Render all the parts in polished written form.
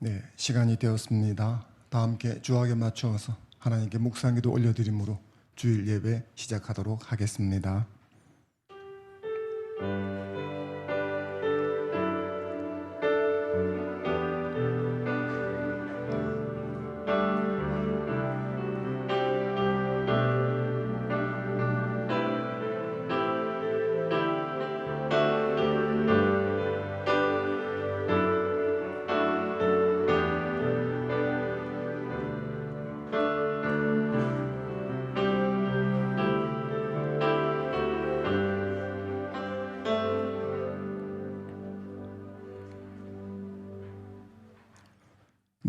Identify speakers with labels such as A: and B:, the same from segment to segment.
A: 네, 시간이 되었습니다. 다 함께 주악에 맞추어서 하나님께 묵상기도 올려드림으로 주일 예배 시작하도록 하겠습니다.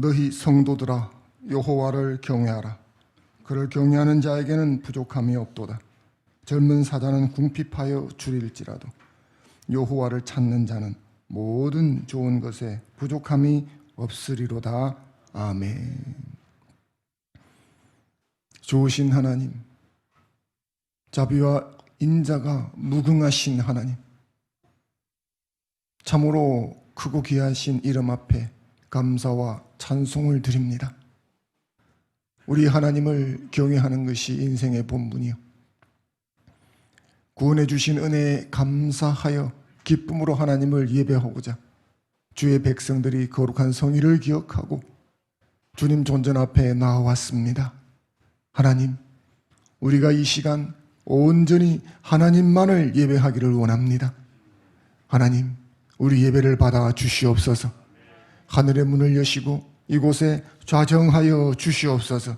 A: 너희 성도들아 여호와를 경외하라. 그를 경외하는 자에게는 부족함이 없도다. 젊은 사자는 궁핍하여 줄일지라도 여호와를 찾는 자는 모든 좋은 것에 부족함이 없으리로다. 아멘. 좋으신 하나님, 자비와 인자가 무궁하신 하나님, 참으로 크고 귀하신 이름 앞에 감사와 찬송을 드립니다. 우리 하나님을 경외하는 것이 인생의 본분이요, 구원해 주신 은혜에 감사하여 기쁨으로 하나님을 예배하고자 주의 백성들이 거룩한 성의를 기억하고 주님 존전 앞에 나와왔습니다. 하나님, 우리가 이 시간 온전히 하나님만을 예배하기를 원합니다. 하나님, 우리 예배를 받아 주시옵소서. 하늘의 문을 여시고 이곳에 좌정하여 주시옵소서.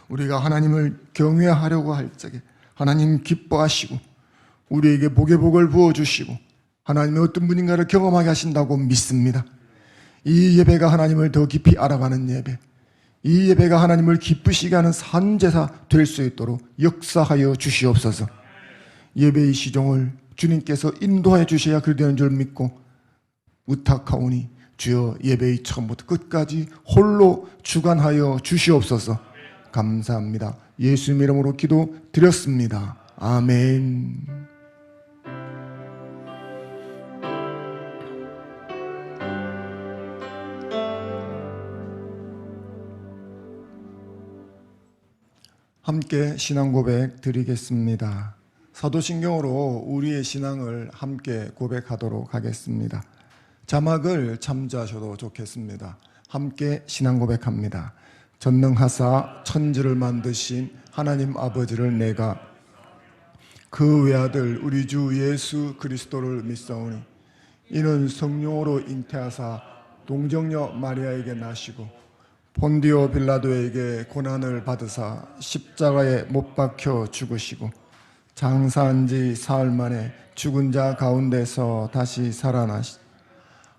A: 우리가 하나님을 경외하려고 할 적에 하나님 기뻐하시고 우리에게 복의 복을 부어주시고 하나님의 어떤 분인가를 경험하게 하신다고 믿습니다. 이 예배가 하나님을 더 깊이 알아가는 예배, 이 예배가 하나님을 기쁘시게 하는 산제사 될 수 있도록 역사하여 주시옵소서. 예배의 시종을 주님께서 인도하여 주셔야 그리 되는 줄 믿고 부탁하오니 주여 예배의 처음부터 끝까지 홀로 주관하여 주시옵소서. 감사합니다. 예수님 이름으로 기도 드렸습니다. 아멘. 함께 신앙 고백 드리겠습니다. 사도신경으로 우리의 신앙을 함께 고백하도록 하겠습니다. 자막을 참조하셔도 좋겠습니다. 함께 신앙 고백합니다. 전능하사 천지를 만드신 하나님 아버지를 내가 그 외아들 우리 주 예수 그리스도를 믿사오니 이는 성령으로 잉태하사 동정녀 마리아에게 나시고 본디오 빌라도에게 고난을 받으사 십자가에 못 박혀 죽으시고 장사한 지 사흘 만에 죽은 자 가운데서 다시 살아나시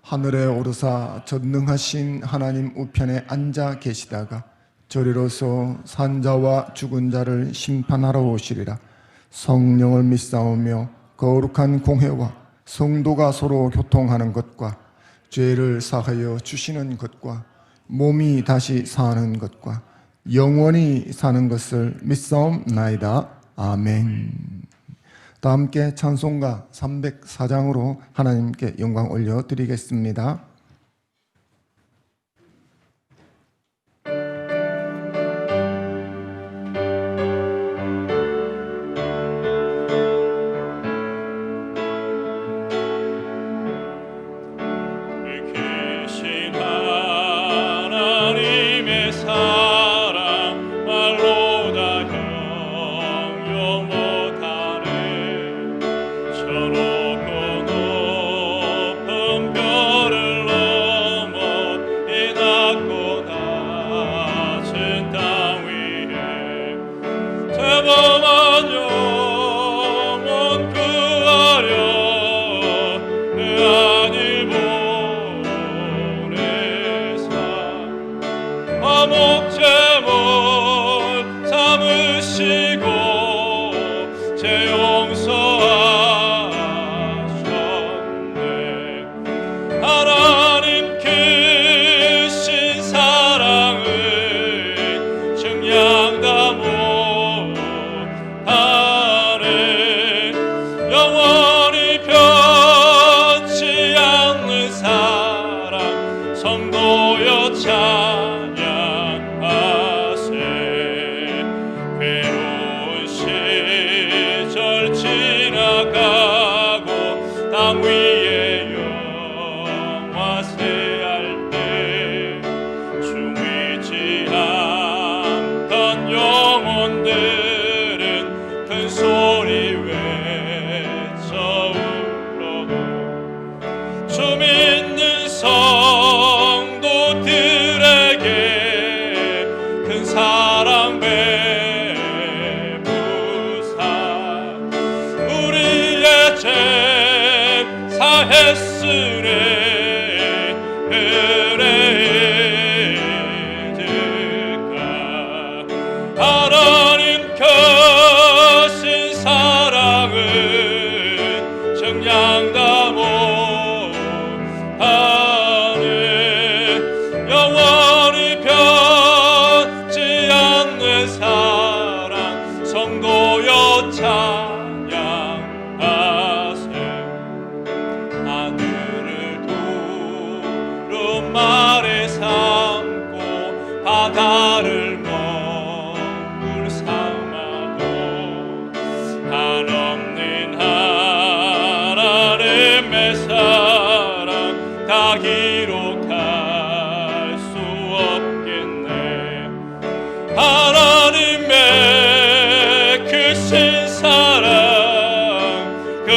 A: 하늘에 오르사 전능하신 하나님 우편에 앉아 계시다가 저리로서 산자와 죽은 자를 심판하러 오시리라. 성령을 믿사오며 거룩한 공회와 성도가 서로 교통하는 것과 죄를 사하여 주시는 것과 몸이 다시 사는 것과 영원히 사는 것을 믿사옵나이다. 아멘. 다 함께 찬송가 304장으로 하나님께 영광 올려드리겠습니다.
B: 성도여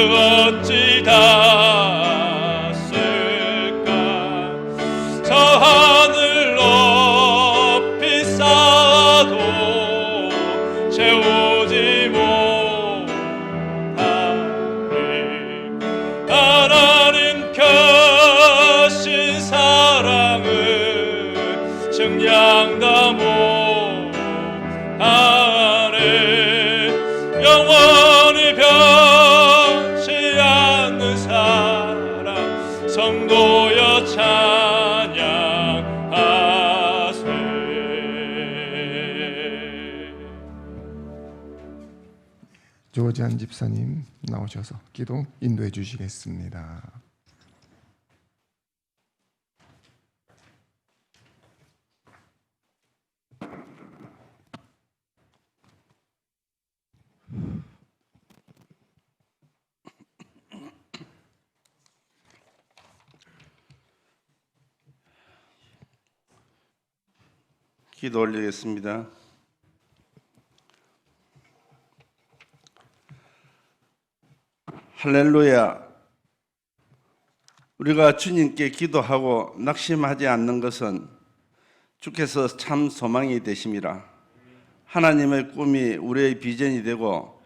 B: 어찌 닿았을까. 저 하늘 높이 쌓아도 채우지 못하리. 하나님 켜신 사랑은 증량다 못하네. 영원히 변치 않는 사랑 성도여 찬양하세.
A: 조지한 집사님 나오셔서 기도 인도해 주시겠습니다.
C: 기도 올리겠습니다. 할렐루야. 우리가 주님께 기도하고 낙심하지 않는 것은 주께서 참 소망이 되심이라. 하나님의 꿈이 우리의 비전이 되고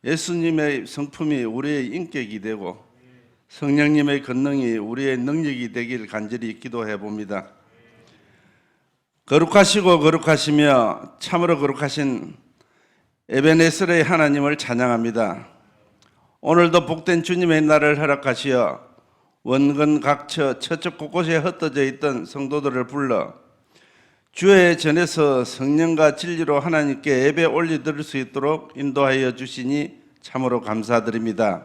C: 예수님의 성품이 우리의 인격이 되고 성령님의 권능이 우리의 능력이 되길 간절히 기도해 봅니다. 거룩하시고 거룩하시며 참으로 거룩하신 에베네셀의 하나님을 찬양합니다. 오늘도 복된 주님의 날을 허락하시어 원근 각처 처쪽 곳곳에 흩어져 있던 성도들을 불러 주의 전에서 성령과 진리로 하나님께 예배 올려드릴 수 있도록 인도하여 주시니 참으로 감사드립니다.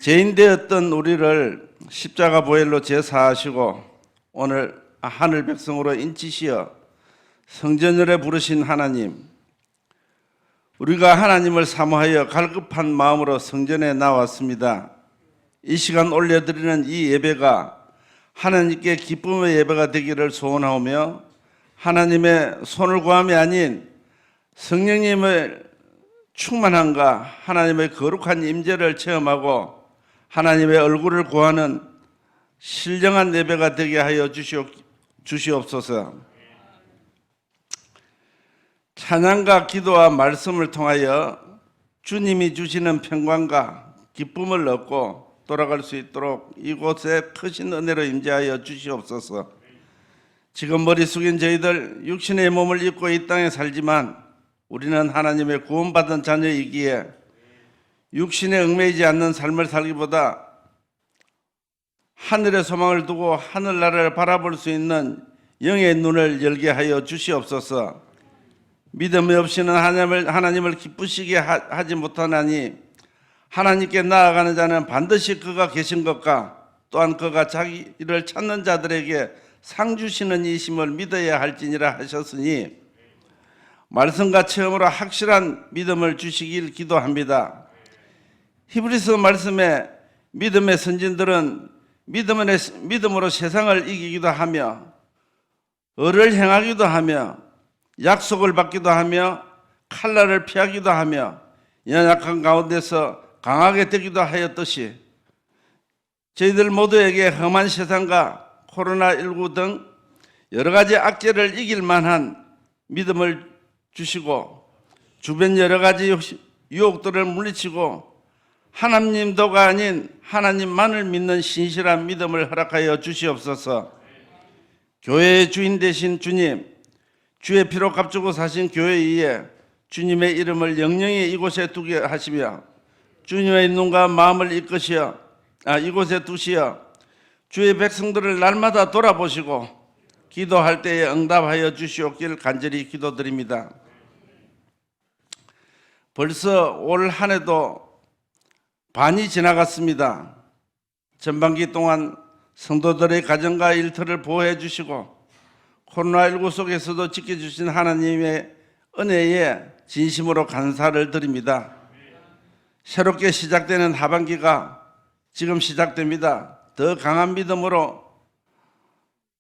C: 죄인 되었던 우리를 십자가 보혈로 제사하시고 오늘 하늘 백성으로 인치시어 성전열에 부르신 하나님, 우리가 하나님을 사모하여 갈급한 마음으로 성전에 나왔습니다. 이 시간 올려드리는 이 예배가 하나님께 기쁨의 예배가 되기를 소원하오며 하나님의 손을 구함이 아닌 성령님의 충만함과 하나님의 거룩한 임재를 체험하고 하나님의 얼굴을 구하는 신령한 예배가 되게 하여 주시옵소서. 찬양과 기도와 말씀을 통하여 주님이 주시는 평강과 기쁨을 얻고 돌아갈 수 있도록 이곳에 크신 은혜로 임재하여 주시옵소서. 지금 머리 숙인 저희들 육신의 몸을 입고 이 땅에 살지만 우리는 하나님의 구원받은 자녀이기에 육신에 얽매이지 않는 삶을 살기보다 하늘의 소망을 두고 하늘나라를 바라볼 수 있는 영의 눈을 열게 하여 주시옵소서. 믿음이 없이는 하나님을 기쁘시게 하지 못하나니 하나님께 나아가는 자는 반드시 그가 계신 것과 또한 그가 자기를 찾는 자들에게 상 주시는 이심을 믿어야 할지니라 하셨으니 말씀과 체험으로 확실한 믿음을 주시길 기도합니다. 히브리서 말씀에 믿음의 선진들은 믿음으로 세상을 이기기도 하며 의를 행하기도 하며 약속을 받기도 하며 칼날을 피하기도 하며 연약한 가운데서 강하게 되기도 하였듯이 저희들 모두에게 험한 세상과 코로나19 등 여러 가지 악재를 이길 만한 믿음을 주시고 주변 여러 가지 유혹들을 물리치고 하나님도가 아닌 하나님만을 믿는 신실한 믿음을 허락하여 주시옵소서. 교회의 주인 되신 주님, 주의 피로 값주고 사신 교회 위에 주님의 이름을 영영히 이곳에 두게 하시며 주님의 눈과 마음을 이곳에 두시어 주의 백성들을 날마다 돌아보시고 기도할 때에 응답하여 주시옵길 간절히 기도드립니다. 벌써 올 한 해도 반이 지나갔습니다. 전반기 동안 성도들의 가정과 일터를 보호해 주시고 코로나19 속에서도 지켜주신 하나님의 은혜에 진심으로 감사를 드립니다. 새롭게 시작되는 하반기가 지금 시작됩니다. 더 강한 믿음으로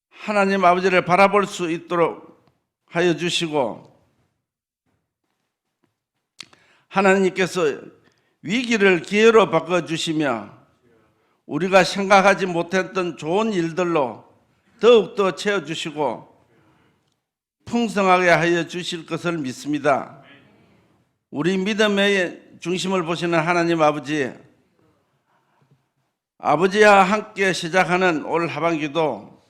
C: 하나님 아버지를 바라볼 수 있도록 하여 주시고 하나님께서 위기를 기회로 바꿔주시며 우리가 생각하지 못했던 좋은 일들로 더욱더 채워주시고 풍성하게 하여 주실 것을 믿습니다. 우리 믿음의 중심을 보시는 하나님 아버지와 함께 시작하는 올 하반기도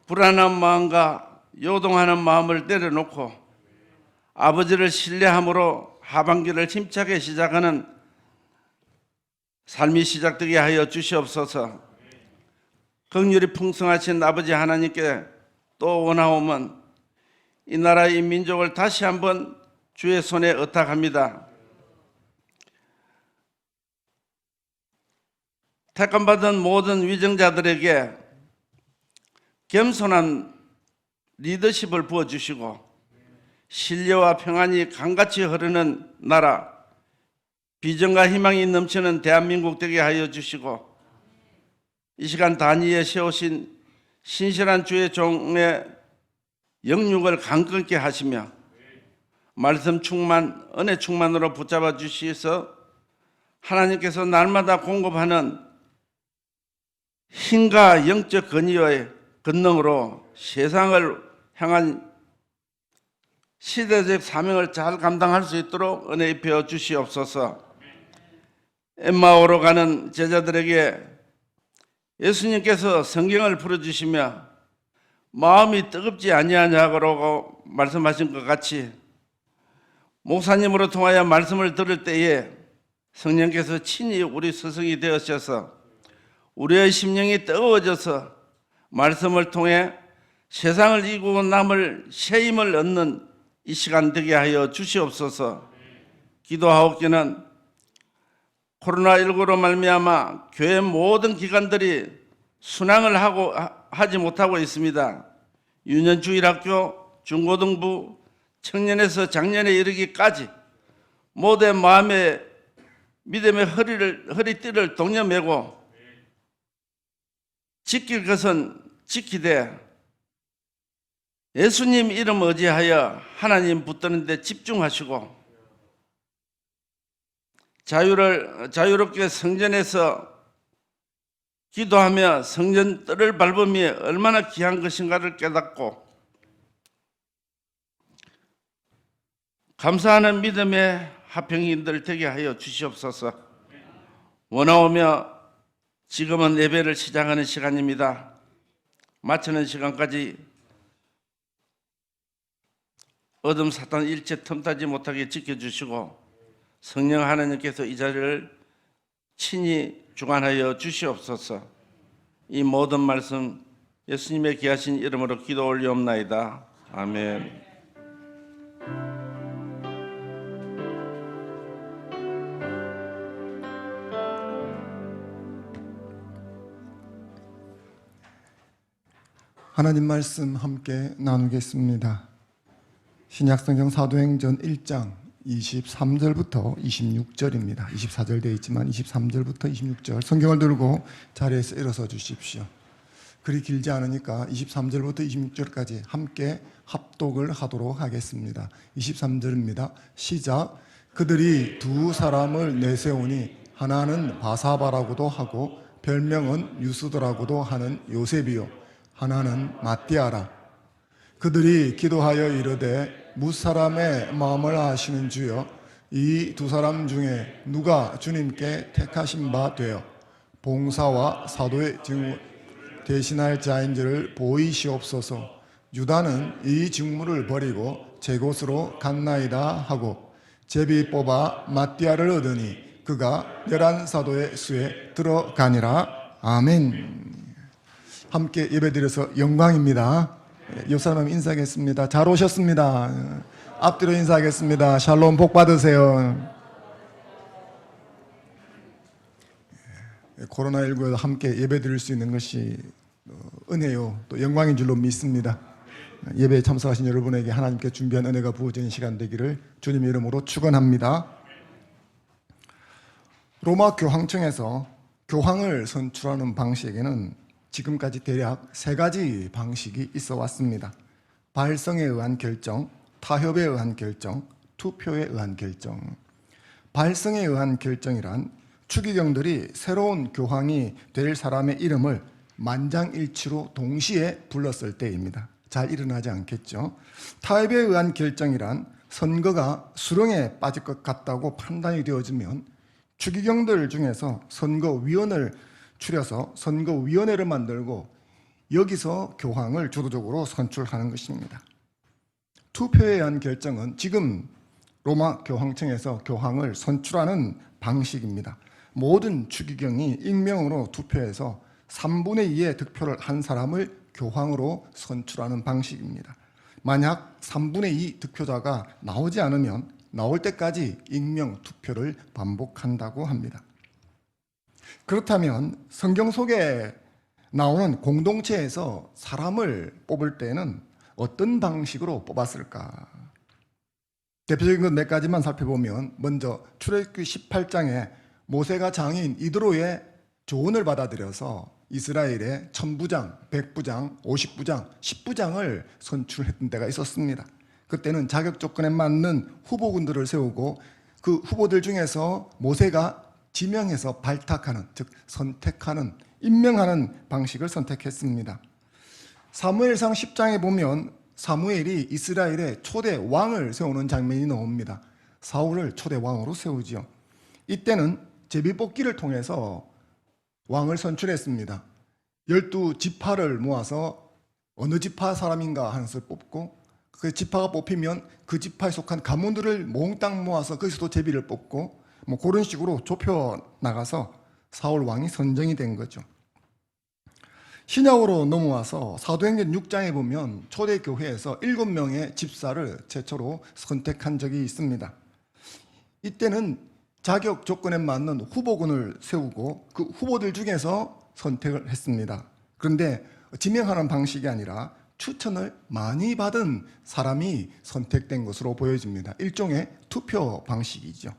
C: 불안한 마음과 요동하는 마음을 내려놓고 아버지를 신뢰함으로 하반기를 힘차게 시작하는 삶이 시작되게 하여 주시옵소서. 긍휼이 풍성하신 아버지 하나님께 또 원하오면 이 나라의 민족을 다시 한번 주의 손에 의탁합니다. 택함받은 모든 위정자들에게 겸손한 리더십을 부어주시고 신뢰와 평안이 강같이 흐르는 나라, 비전과 희망이 넘치는 대한민국 되게 하여 주시고 이 시간 단위에 세우신 신실한 주의 종의 영육을 강건케 하시며 말씀 충만, 은혜 충만으로 붙잡아 주시어서 하나님께서 날마다 공급하는 힘과 영적 건의의 권능으로 세상을 향한 시대적 사명을 잘 감당할 수 있도록 은혜 입혀 주시옵소서. 엠마오로 가는 제자들에게 예수님께서 성경을 풀어주시며 마음이 뜨겁지 아니하냐고 말씀하신 것 같이 목사님으로 통하여 말씀을 들을 때에 성령께서 친히 우리 스승이 되어셔서 우리의 심령이 뜨거워져서 말씀을 통해 세상을 이기고 남을 새 힘을 얻는 이 시간 되게 하여 주시옵소서. 기도하옵기는 코로나19로 말미암아 교회 모든 기관들이 순항을 하지 못하고 있습니다. 유년주일학교, 중고등부, 청년에서 장년에 이르기까지 모든 마음의 믿음의 허리띠를 동여매고 지킬 것은 지키되 예수님 이름 의지하여 하나님 붙드는 데 집중하시고 자유롭게 성전에서 기도하며 성전 뜰을 밟음이 얼마나 귀한 것인가를 깨닫고 감사하는 믿음의 화평인들 되게 하여 주시옵소서. 원하오며 지금은 예배를 시작하는 시간입니다. 마치는 시간까지 어둠 사탄 일체 틈타지 못하게 지켜주시고 성령 하나님께서 이 자리를 친히 주관하여 주시옵소서. 이 모든 말씀 예수님의 귀하신 이름으로 기도 올리옵나이다. 아멘.
A: 하나님 말씀 함께 나누겠습니다. 신약성경 사도행전 1장 23절부터 26절입니다. 24절 되어 있지만 23절부터 26절 성경을 들고 자리에서 일어서 주십시오. 글이 길지 않으니까 23절부터 26절까지 함께 합독을 하도록 하겠습니다. 23절입니다. 시작. 그들이 두 사람을 내세우니 하나는 바사바라고도 하고 별명은 유스도라고도 하는 요셉이요 하나는 마띠아라. 그들이 기도하여 이르되 무사람의 마음을 아시는 주여 이 두 사람 중에 누가 주님께 택하신 바 되어 봉사와 사도의 직무 대신할 자인지를 보이시옵소서. 유다는 이 직무를 버리고 제 곳으로 갔나이다 하고 제비 뽑아 마띠아를 얻으니 그가 11사도의 수에 들어가니라. 아멘. 함께 예배드려서 영광입니다. 옆 사람 인사하겠습니다. 잘 오셨습니다. 앞뒤로 인사하겠습니다. 샬롬 복 받으세요. 코로나19에 함께 예배드릴 수 있는 것이 은혜요 또 영광인 줄로 믿습니다. 예배에 참석하신 여러분에게 하나님께 준비한 은혜가 부어지는 시간 되기를 주님의 이름으로 축원합니다. 로마 교황청에서 교황을 선출하는 방식에는 지금까지 대략 3가지 방식이 있어 왔습니다. 발성에 의한 결정, 타협에 의한 결정, 투표에 의한 결정. 발성에 의한 결정이란 추기경들이 새로운 교황이 될 사람의 이름을 만장일치로 동시에 불렀을 때입니다. 잘 일어나지 않겠죠. 타협에 의한 결정이란 선거가 수렁에 빠질 것 같다고 판단이 되어지면 추기경들 중에서 선거위원을 추려서 선거위원회를 만들고 여기서 교황을 주도적으로 선출하는 것입니다. 투표에 의한 결정은 지금 로마 교황청에서 교황을 선출하는 방식입니다. 모든 추기경이 익명으로 투표해서 3분의 2의 득표를 한 사람을 교황으로 선출하는 방식입니다. 만약 3분의 2 득표자가 나오지 않으면 나올 때까지 익명 투표를 반복한다고 합니다. 그렇다면 성경 속에 나오는 공동체에서 사람을 뽑을 때는 어떤 방식으로 뽑았을까? 대표적인 것 몇 가지만 살펴보면 먼저 출애굽기 18장에 모세가 장인 이드로의 조언을 받아들여서 이스라엘의 1000부장, 100부장, 50부장, 10부장을 선출했던 때가 있었습니다. 그때는 자격 조건에 맞는 후보군들을 세우고 그 후보들 중에서 모세가 지명해서 발탁하는, 즉 선택하는, 임명하는 방식을 선택했습니다. 사무엘상 10장에 보면 사무엘이 이스라엘의 초대 왕을 세우는 장면이 나옵니다. 사울을 초대 왕으로 세우지요. 이때는 제비뽑기를 통해서 왕을 선출했습니다. 12지파를 모아서 어느 지파 사람인가 하는 것을 뽑고 그 지파가 뽑히면 그 지파에 속한 가문들을 몽땅 모아서 거기서도 제비를 뽑고 뭐 그런 식으로 좁혀 나가서 사울 왕이 선정이 된 거죠. 신약으로 넘어와서 사도행전 6장에 보면 초대교회에서 7명의 집사를 최초로 선택한 적이 있습니다. 이때는 자격 조건에 맞는 후보군을 세우고 그 후보들 중에서 선택을 했습니다. 그런데 지명하는 방식이 아니라 추천을 많이 받은 사람이 선택된 것으로 보여집니다. 일종의 투표 방식이죠.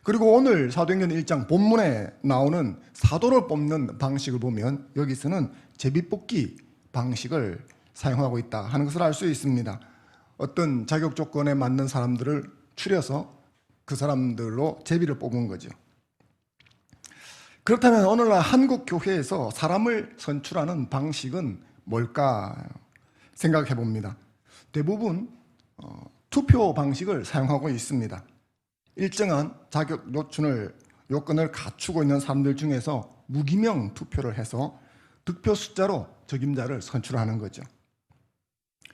A: 그리고 오늘 사도행전 1장 본문에 나오는 사도를 뽑는 방식을 보면 여기서는 제비뽑기 방식을 사용하고 있다 하는 것을 알 수 있습니다. 어떤 자격 조건에 맞는 사람들을 추려서 그 사람들로 제비를 뽑은 거죠. 그렇다면 오늘날 한국 교회에서 사람을 선출하는 방식은 뭘까 생각해 봅니다. 대부분 투표 방식을 사용하고 있습니다. 일정한 자격 요건을 갖추고 있는 사람들 중에서 무기명 투표를 해서 득표 숫자로 적임자를 선출하는 거죠.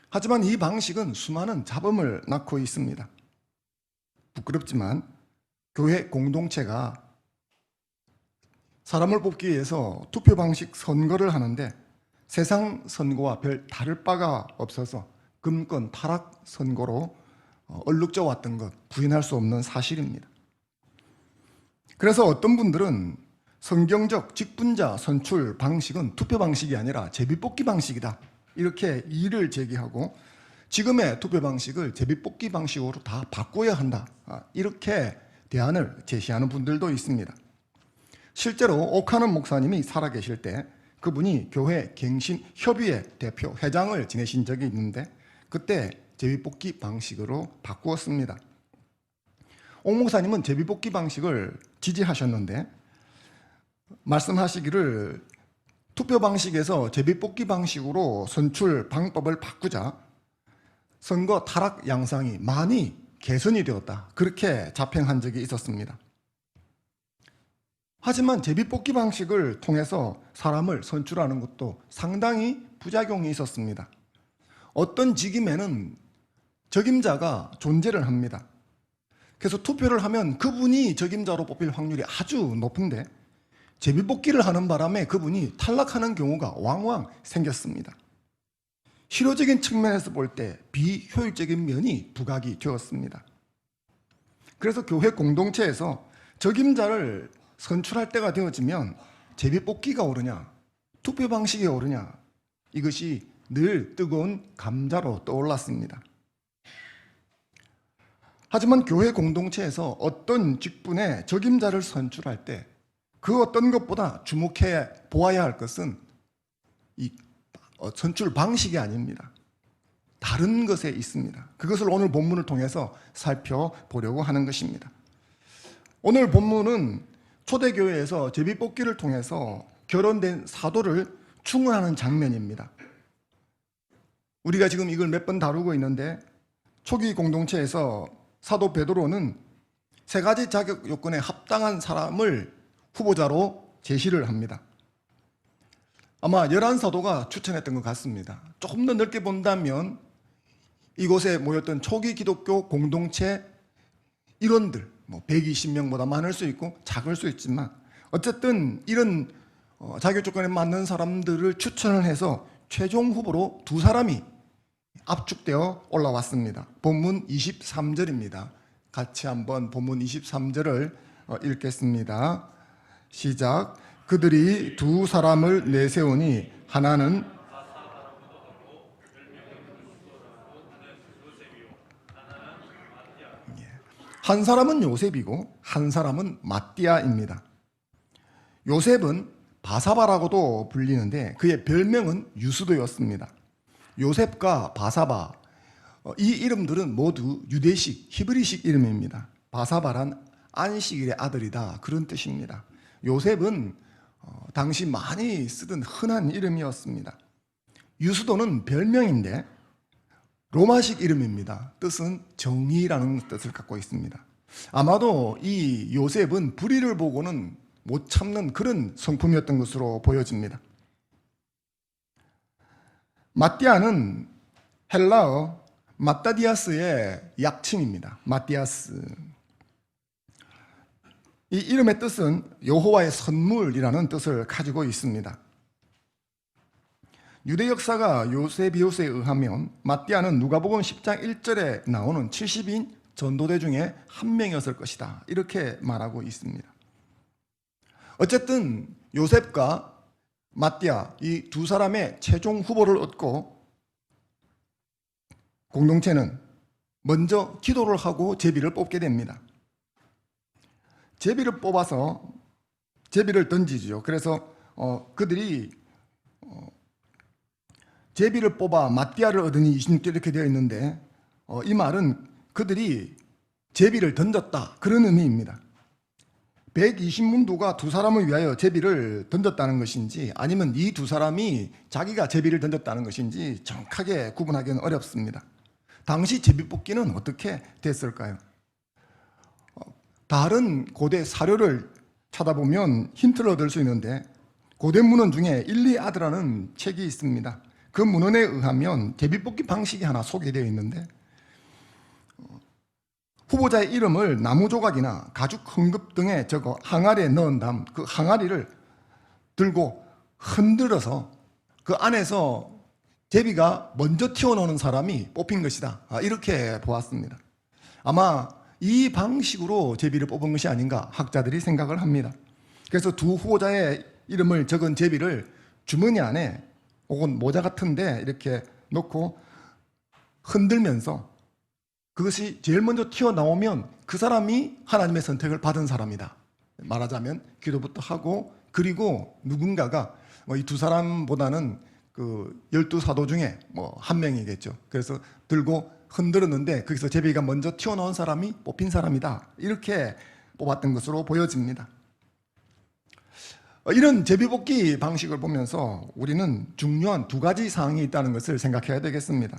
A: 하지만 이 방식은 수많은 잡음을 낳고 있습니다. 부끄럽지만 교회 공동체가 사람을 뽑기 위해서 투표 방식 선거를 하는데 세상 선거와 별 다를 바가 없어서 금권 타락 선거로 얼룩져 왔던 것 부인할 수 없는 사실입니다. 그래서 어떤 분들은 성경적 직분자 선출 방식은 투표 방식이 아니라 제비뽑기 방식이다 이렇게 이의를 제기하고 지금의 투표 방식을 제비뽑기 방식으로 다 바꿔야 한다 이렇게 대안을 제시하는 분들도 있습니다. 실제로 옥하는 목사님이 살아계실 때 그분이 교회 갱신협의회 대표 회장을 지내신 적이 있는데 그때 제비뽑기 방식으로 바꾸었습니다. 옥 목사님은 제비뽑기 방식을 지지하셨는데 말씀하시기를 투표 방식에서 제비뽑기 방식으로 선출 방법을 바꾸자 선거 타락 양상이 많이 개선이 되었다. 그렇게 자평한 적이 있었습니다. 하지만 제비뽑기 방식을 통해서 사람을 선출하는 것도 상당히 부작용이 있었습니다. 어떤 직임에는 적임자가 존재를 합니다. 그래서 투표를 하면 그분이 적임자로 뽑힐 확률이 아주 높은데 제비뽑기를 하는 바람에 그분이 탈락하는 경우가 왕왕 생겼습니다. 실효적인 측면에서 볼 때 비효율적인 면이 부각이 되었습니다. 그래서 교회 공동체에서 적임자를 선출할 때가 되어지면 제비뽑기가 오르냐 투표 방식이 오르냐 이것이 늘 뜨거운 감자로 떠올랐습니다. 하지만 교회 공동체에서 어떤 직분에 적임자를 선출할 때 그 어떤 것보다 주목해 보아야 할 것은 이 선출 방식이 아닙니다. 다른 것에 있습니다. 그것을 오늘 본문을 통해서 살펴보려고 하는 것입니다. 오늘 본문은 초대교회에서 제비뽑기를 통해서 결혼된 사도를 충원하는 장면입니다. 우리가 지금 이걸 몇 번 다루고 있는데 초기 공동체에서 사도 베드로는 세 가지 자격 요건에 합당한 사람을 후보자로 제시를 합니다. 아마 11사도가 추천했던 것 같습니다. 조금 더 넓게 본다면 이곳에 모였던 초기 기독교 공동체 일원들, 120명보다 많을 수 있고 작을 수 있지만 어쨌든 이런 자격 조건에 맞는 사람들을 추천을 해서 최종 후보로 두 사람이 압축되어 올라왔습니다. 본문 23절입니다. 같이 한번 본문 23절을 읽겠습니다. 시작. 그들이 두 사람을 내세우니 하나는 한 사람은 요셉이고 한 사람은 마띠아입니다. 요셉은 바사바라고도 불리는데 그의 별명은 유스도였습니다. 요셉과 바사바 이 이름들은 모두 유대식 히브리식 이름입니다. 바사바란 안식일의 아들이다 그런 뜻입니다. 요셉은 당시 많이 쓰던 흔한 이름이었습니다. 유스도는 별명인데 로마식 이름입니다. 뜻은 정의라는 뜻을 갖고 있습니다. 아마도 이 요셉은 불의를 보고는 못 참는 그런 성품이었던 것으로 보여집니다. 마띠아는 헬라어 마타디아스의 약칭입니다. 마띠아스. 이 이름의 뜻은 여호와의 선물이라는 뜻을 가지고 있습니다. 유대 역사가 요세비우스에 의하면 마띠아는 누가복음 10장 1절에 나오는 70인 전도대 중에 한 명이었을 것이다. 이렇게 말하고 있습니다. 어쨌든 요셉과 마띠아 이 두 사람의 최종 후보를 얻고 공동체는 먼저 기도를 하고 제비를 뽑게 됩니다. 제비를 뽑아서 제비를 던지죠. 그래서 그들이 제비를 뽑아 마띠아를 얻으니 26절 이렇게 되어 있는데 이 말은 그들이 제비를 던졌다 그런 의미입니다. 120문도가 두 사람을 위하여 제비를 던졌다는 것인지 아니면 이 두 사람이 자기가 제비를 던졌다는 것인지 정확하게 구분하기는 어렵습니다. 당시 제비 뽑기는 어떻게 됐을까요? 다른 고대 사료를 찾아보면 힌트를 얻을 수 있는데 고대 문헌 중에 일리아드라는 책이 있습니다. 그 문헌에 의하면 제비 뽑기 방식이 하나 소개되어 있는데 후보자의 이름을 나무 조각이나 가죽 헝겊 등에 적어 항아리에 넣은 다음 그 항아리를 들고 흔들어서 그 안에서 제비가 먼저 튀어나오는 사람이 뽑힌 것이다. 이렇게 보았습니다. 아마 이 방식으로 제비를 뽑은 것이 아닌가 학자들이 생각을 합니다. 그래서 두 후보자의 이름을 적은 제비를 주머니 안에 혹은 모자 같은데 이렇게 놓고 흔들면서 그것이 제일 먼저 튀어나오면 그 사람이 하나님의 선택을 받은 사람이다. 말하자면 기도부터 하고 그리고 누군가가 이 두 사람보다는 그 12사도 중에 한 명이겠죠. 그래서 들고 흔들었는데 거기서 제비가 먼저 튀어나온 사람이 뽑힌 사람이다. 이렇게 뽑았던 것으로 보여집니다. 이런 제비뽑기 방식을 보면서 우리는 중요한 두 가지 사항이 있다는 것을 생각해야 되겠습니다.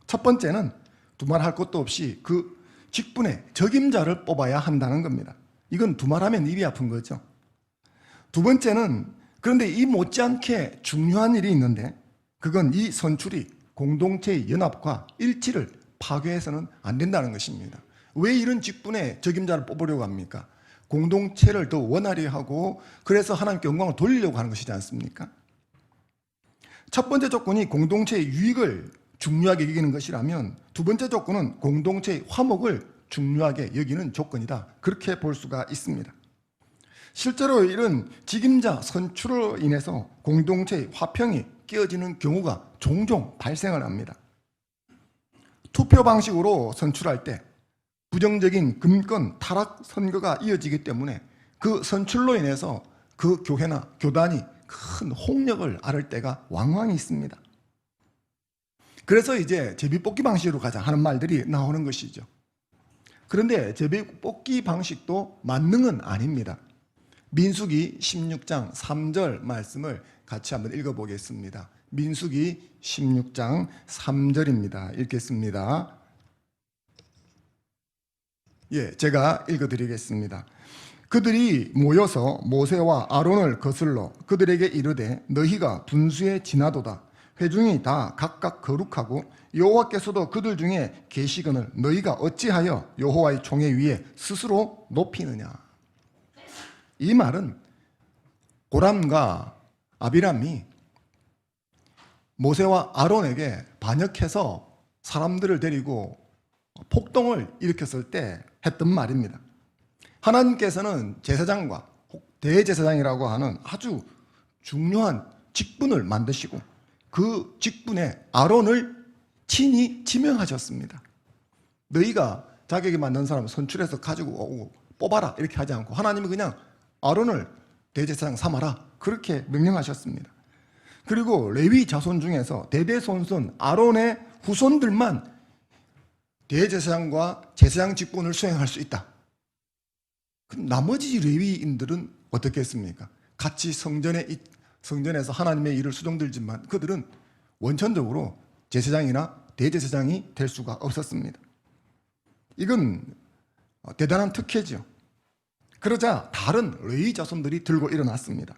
A: 첫 번째는 두말할 것도 없이 그 직분의 적임자를 뽑아야 한다는 겁니다. 이건 두말하면 입이 아픈 거죠. 두 번째는 그런데 이 못지않게 중요한 일이 있는데 그건 이 선출이 공동체의 연합과 일치를 파괴해서는 안 된다는 것입니다. 왜 이런 직분의 적임자를 뽑으려고 합니까? 공동체를 더 원활히 하고 그래서 하나님께 영광을 돌리려고 하는 것이지 않습니까? 첫 번째 조건이 공동체의 유익을 중요하게 여기는 것이라면 두 번째 조건은 공동체의 화목을 중요하게 여기는 조건이다. 그렇게 볼 수가 있습니다. 실제로 이런 직임자 선출로 인해서 공동체의 화평이 깨어지는 경우가 종종 발생을 합니다. 투표 방식으로 선출할 때 부정적인 금권 타락 선거가 이어지기 때문에 그 선출로 인해서 그 교회나 교단이 큰 홍역을 앓을 때가 왕왕 있습니다. 그래서 이제 제비뽑기 방식으로 가자 하는 말들이 나오는 것이죠. 그런데 제비뽑기 방식도 만능은 아닙니다. 민수기 16장 3절 말씀을 같이 한번 읽어보겠습니다. 민수기 16장 3절입니다. 읽겠습니다. 제가 읽어드리겠습니다. 그들이 모여서 모세와 아론을 거슬러 그들에게 이르되 너희가 분수에 지나도다. 회중이 다 각각 거룩하고 여호와께서도 그들 중에 계시거늘 너희가 어찌하여 여호와의 총회 위에 스스로 높이느냐. 이 말은 고람과 아비람이 모세와 아론에게 반역해서 사람들을 데리고 폭동을 일으켰을 때 했던 말입니다. 하나님께서는 제사장과 대제사장이라고 하는 아주 중요한 직분을 만드시고 그 직분에 아론을 친히 지명하셨습니다. 너희가 자격에 맞는 사람을 선출해서 가지고 오고 뽑아라 이렇게 하지 않고 하나님이 그냥 아론을 대제사장 삼아라 그렇게 명령하셨습니다. 그리고 레위 자손 중에서 대대손손 아론의 후손들만 대제사장과 제사장 직분을 수행할 수 있다. 그럼 나머지 레위인들은 어떻게 했습니까? 같이 성전에서 하나님의 일을 수종들지만 그들은 원천적으로 제사장이나 대제사장이 될 수가 없었습니다. 이건 대단한 특혜죠. 그러자 다른 레위 자손들이 들고 일어났습니다.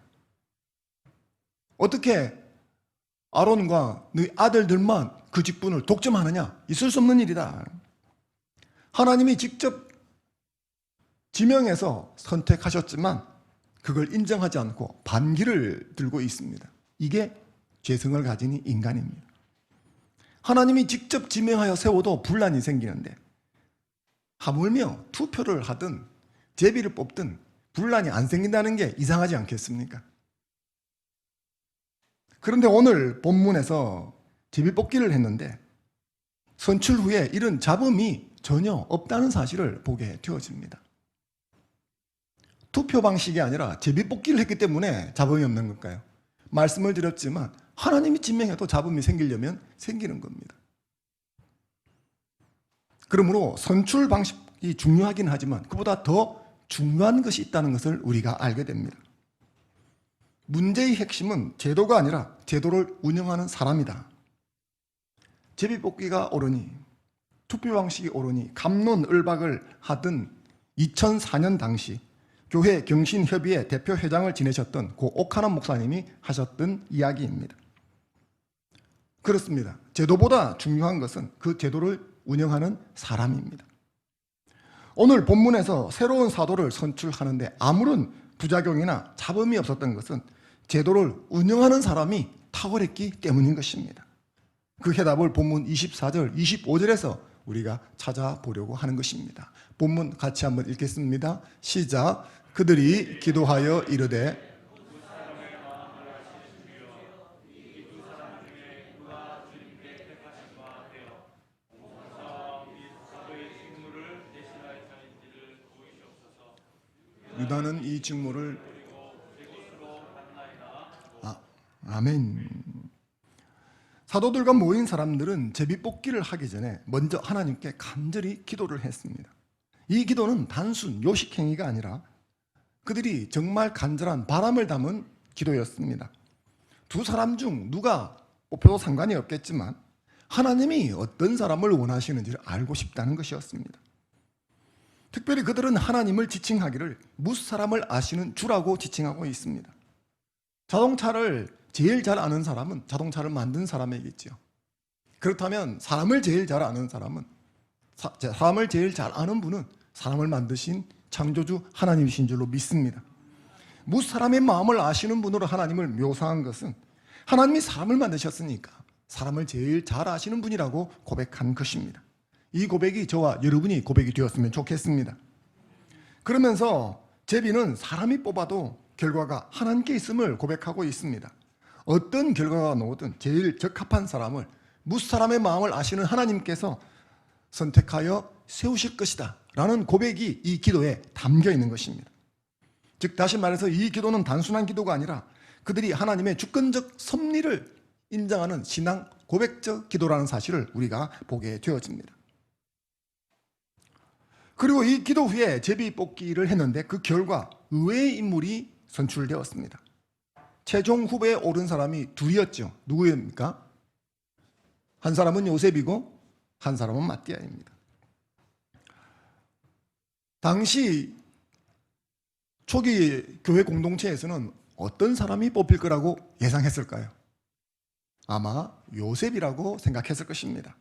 A: 어떻게 아론과 너희 아들들만 그 직분을 독점하느냐? 있을 수 없는 일이다. 하나님이 직접 지명해서 선택하셨지만 그걸 인정하지 않고 반기를 들고 있습니다. 이게 죄성을 가진 인간입니다. 하나님이 직접 지명하여 세워도 분란이 생기는데 하물며 투표를 하든 제비를 뽑든 분란이 안 생긴다는 게 이상하지 않겠습니까? 그런데 오늘 본문에서 제비 뽑기를 했는데 선출 후에 이런 잡음이 전혀 없다는 사실을 보게 되어집니다. 투표 방식이 아니라 제비 뽑기를 했기 때문에 잡음이 없는 걸까요? 말씀을 드렸지만 하나님이 지명해도 잡음이 생기려면 생기는 겁니다. 그러므로 선출 방식이 중요하긴 하지만 그보다 더 중요한 것이 있다는 것을 우리가 알게 됩니다. 문제의 핵심은 제도가 아니라 제도를 운영하는 사람이다. 제비뽑기가 옳으니 투표 방식이 옳으니 갑론을박을 하던 2004년 당시 교회 경신협의회 대표 회장을 지내셨던 고 옥하남 목사님이 하셨던 이야기입니다. 그렇습니다. 제도보다 중요한 것은 그 제도를 운영하는 사람입니다. 오늘 본문에서 새로운 사도를 선출하는데 아무런 부작용이나 잡음이 없었던 것은 제도를 운영하는 사람이 탁월했기 때문인 것입니다. 그 해답을 본문 24절, 25절에서 우리가 찾아보려고 하는 것입니다. 본문 같이 한번 읽겠습니다. 시작. 그들이 기도하여 이르되 유다는 이 직무를 아멘. 사도들과 모인 사람들은 제비뽑기를 하기 전에 먼저 하나님께 간절히 기도를 했습니다. 이 기도는 단순 요식행위가 아니라 그들이 정말 간절한 바람을 담은 기도였습니다. 두 사람 중 누가 뽑혀도 상관이 없겠지만 하나님이 어떤 사람을 원하시는지를 알고 싶다는 것이었습니다. 특별히 그들은 하나님을 지칭하기를 무사람을 아시는 주라고 지칭하고 있습니다. 자동차를 제일 잘 아는 사람은 자동차를 만든 사람이겠죠. 그렇다면 사람을 제일 잘 아는 사람은 사람을 제일 잘 아는 분은 사람을 만드신 창조주 하나님이신 줄로 믿습니다. 무사람의 마음을 아시는 분으로 하나님을 묘사한 것은 하나님이 사람을 만드셨으니까 사람을 제일 잘 아시는 분이라고 고백한 것입니다. 이 고백이 저와 여러분이 고백이 되었으면 좋겠습니다. 그러면서 제비는 사람이 뽑아도 결과가 하나님께 있음을 고백하고 있습니다. 어떤 결과가 나오든 제일 적합한 사람을 무사람의 마음을 아시는 하나님께서 선택하여 세우실 것이다 라는 고백이 이 기도에 담겨 있는 것입니다. 즉 다시 말해서 이 기도는 단순한 기도가 아니라 그들이 하나님의 주권적 섭리를 인정하는 신앙 고백적 기도라는 사실을 우리가 보게 되어집니다. 그리고 이 기도 후에 제비 뽑기를 했는데 그 결과 의외의 인물이 선출되었습니다. 최종 후보에 오른 사람이 둘이었죠. 누구입니까? 한 사람은 요셉이고 한 사람은 마띠아입니다. 당시 초기 교회 공동체에서는 어떤 사람이 뽑힐 거라고 예상했을까요? 아마 요셉이라고 생각했을 것입니다.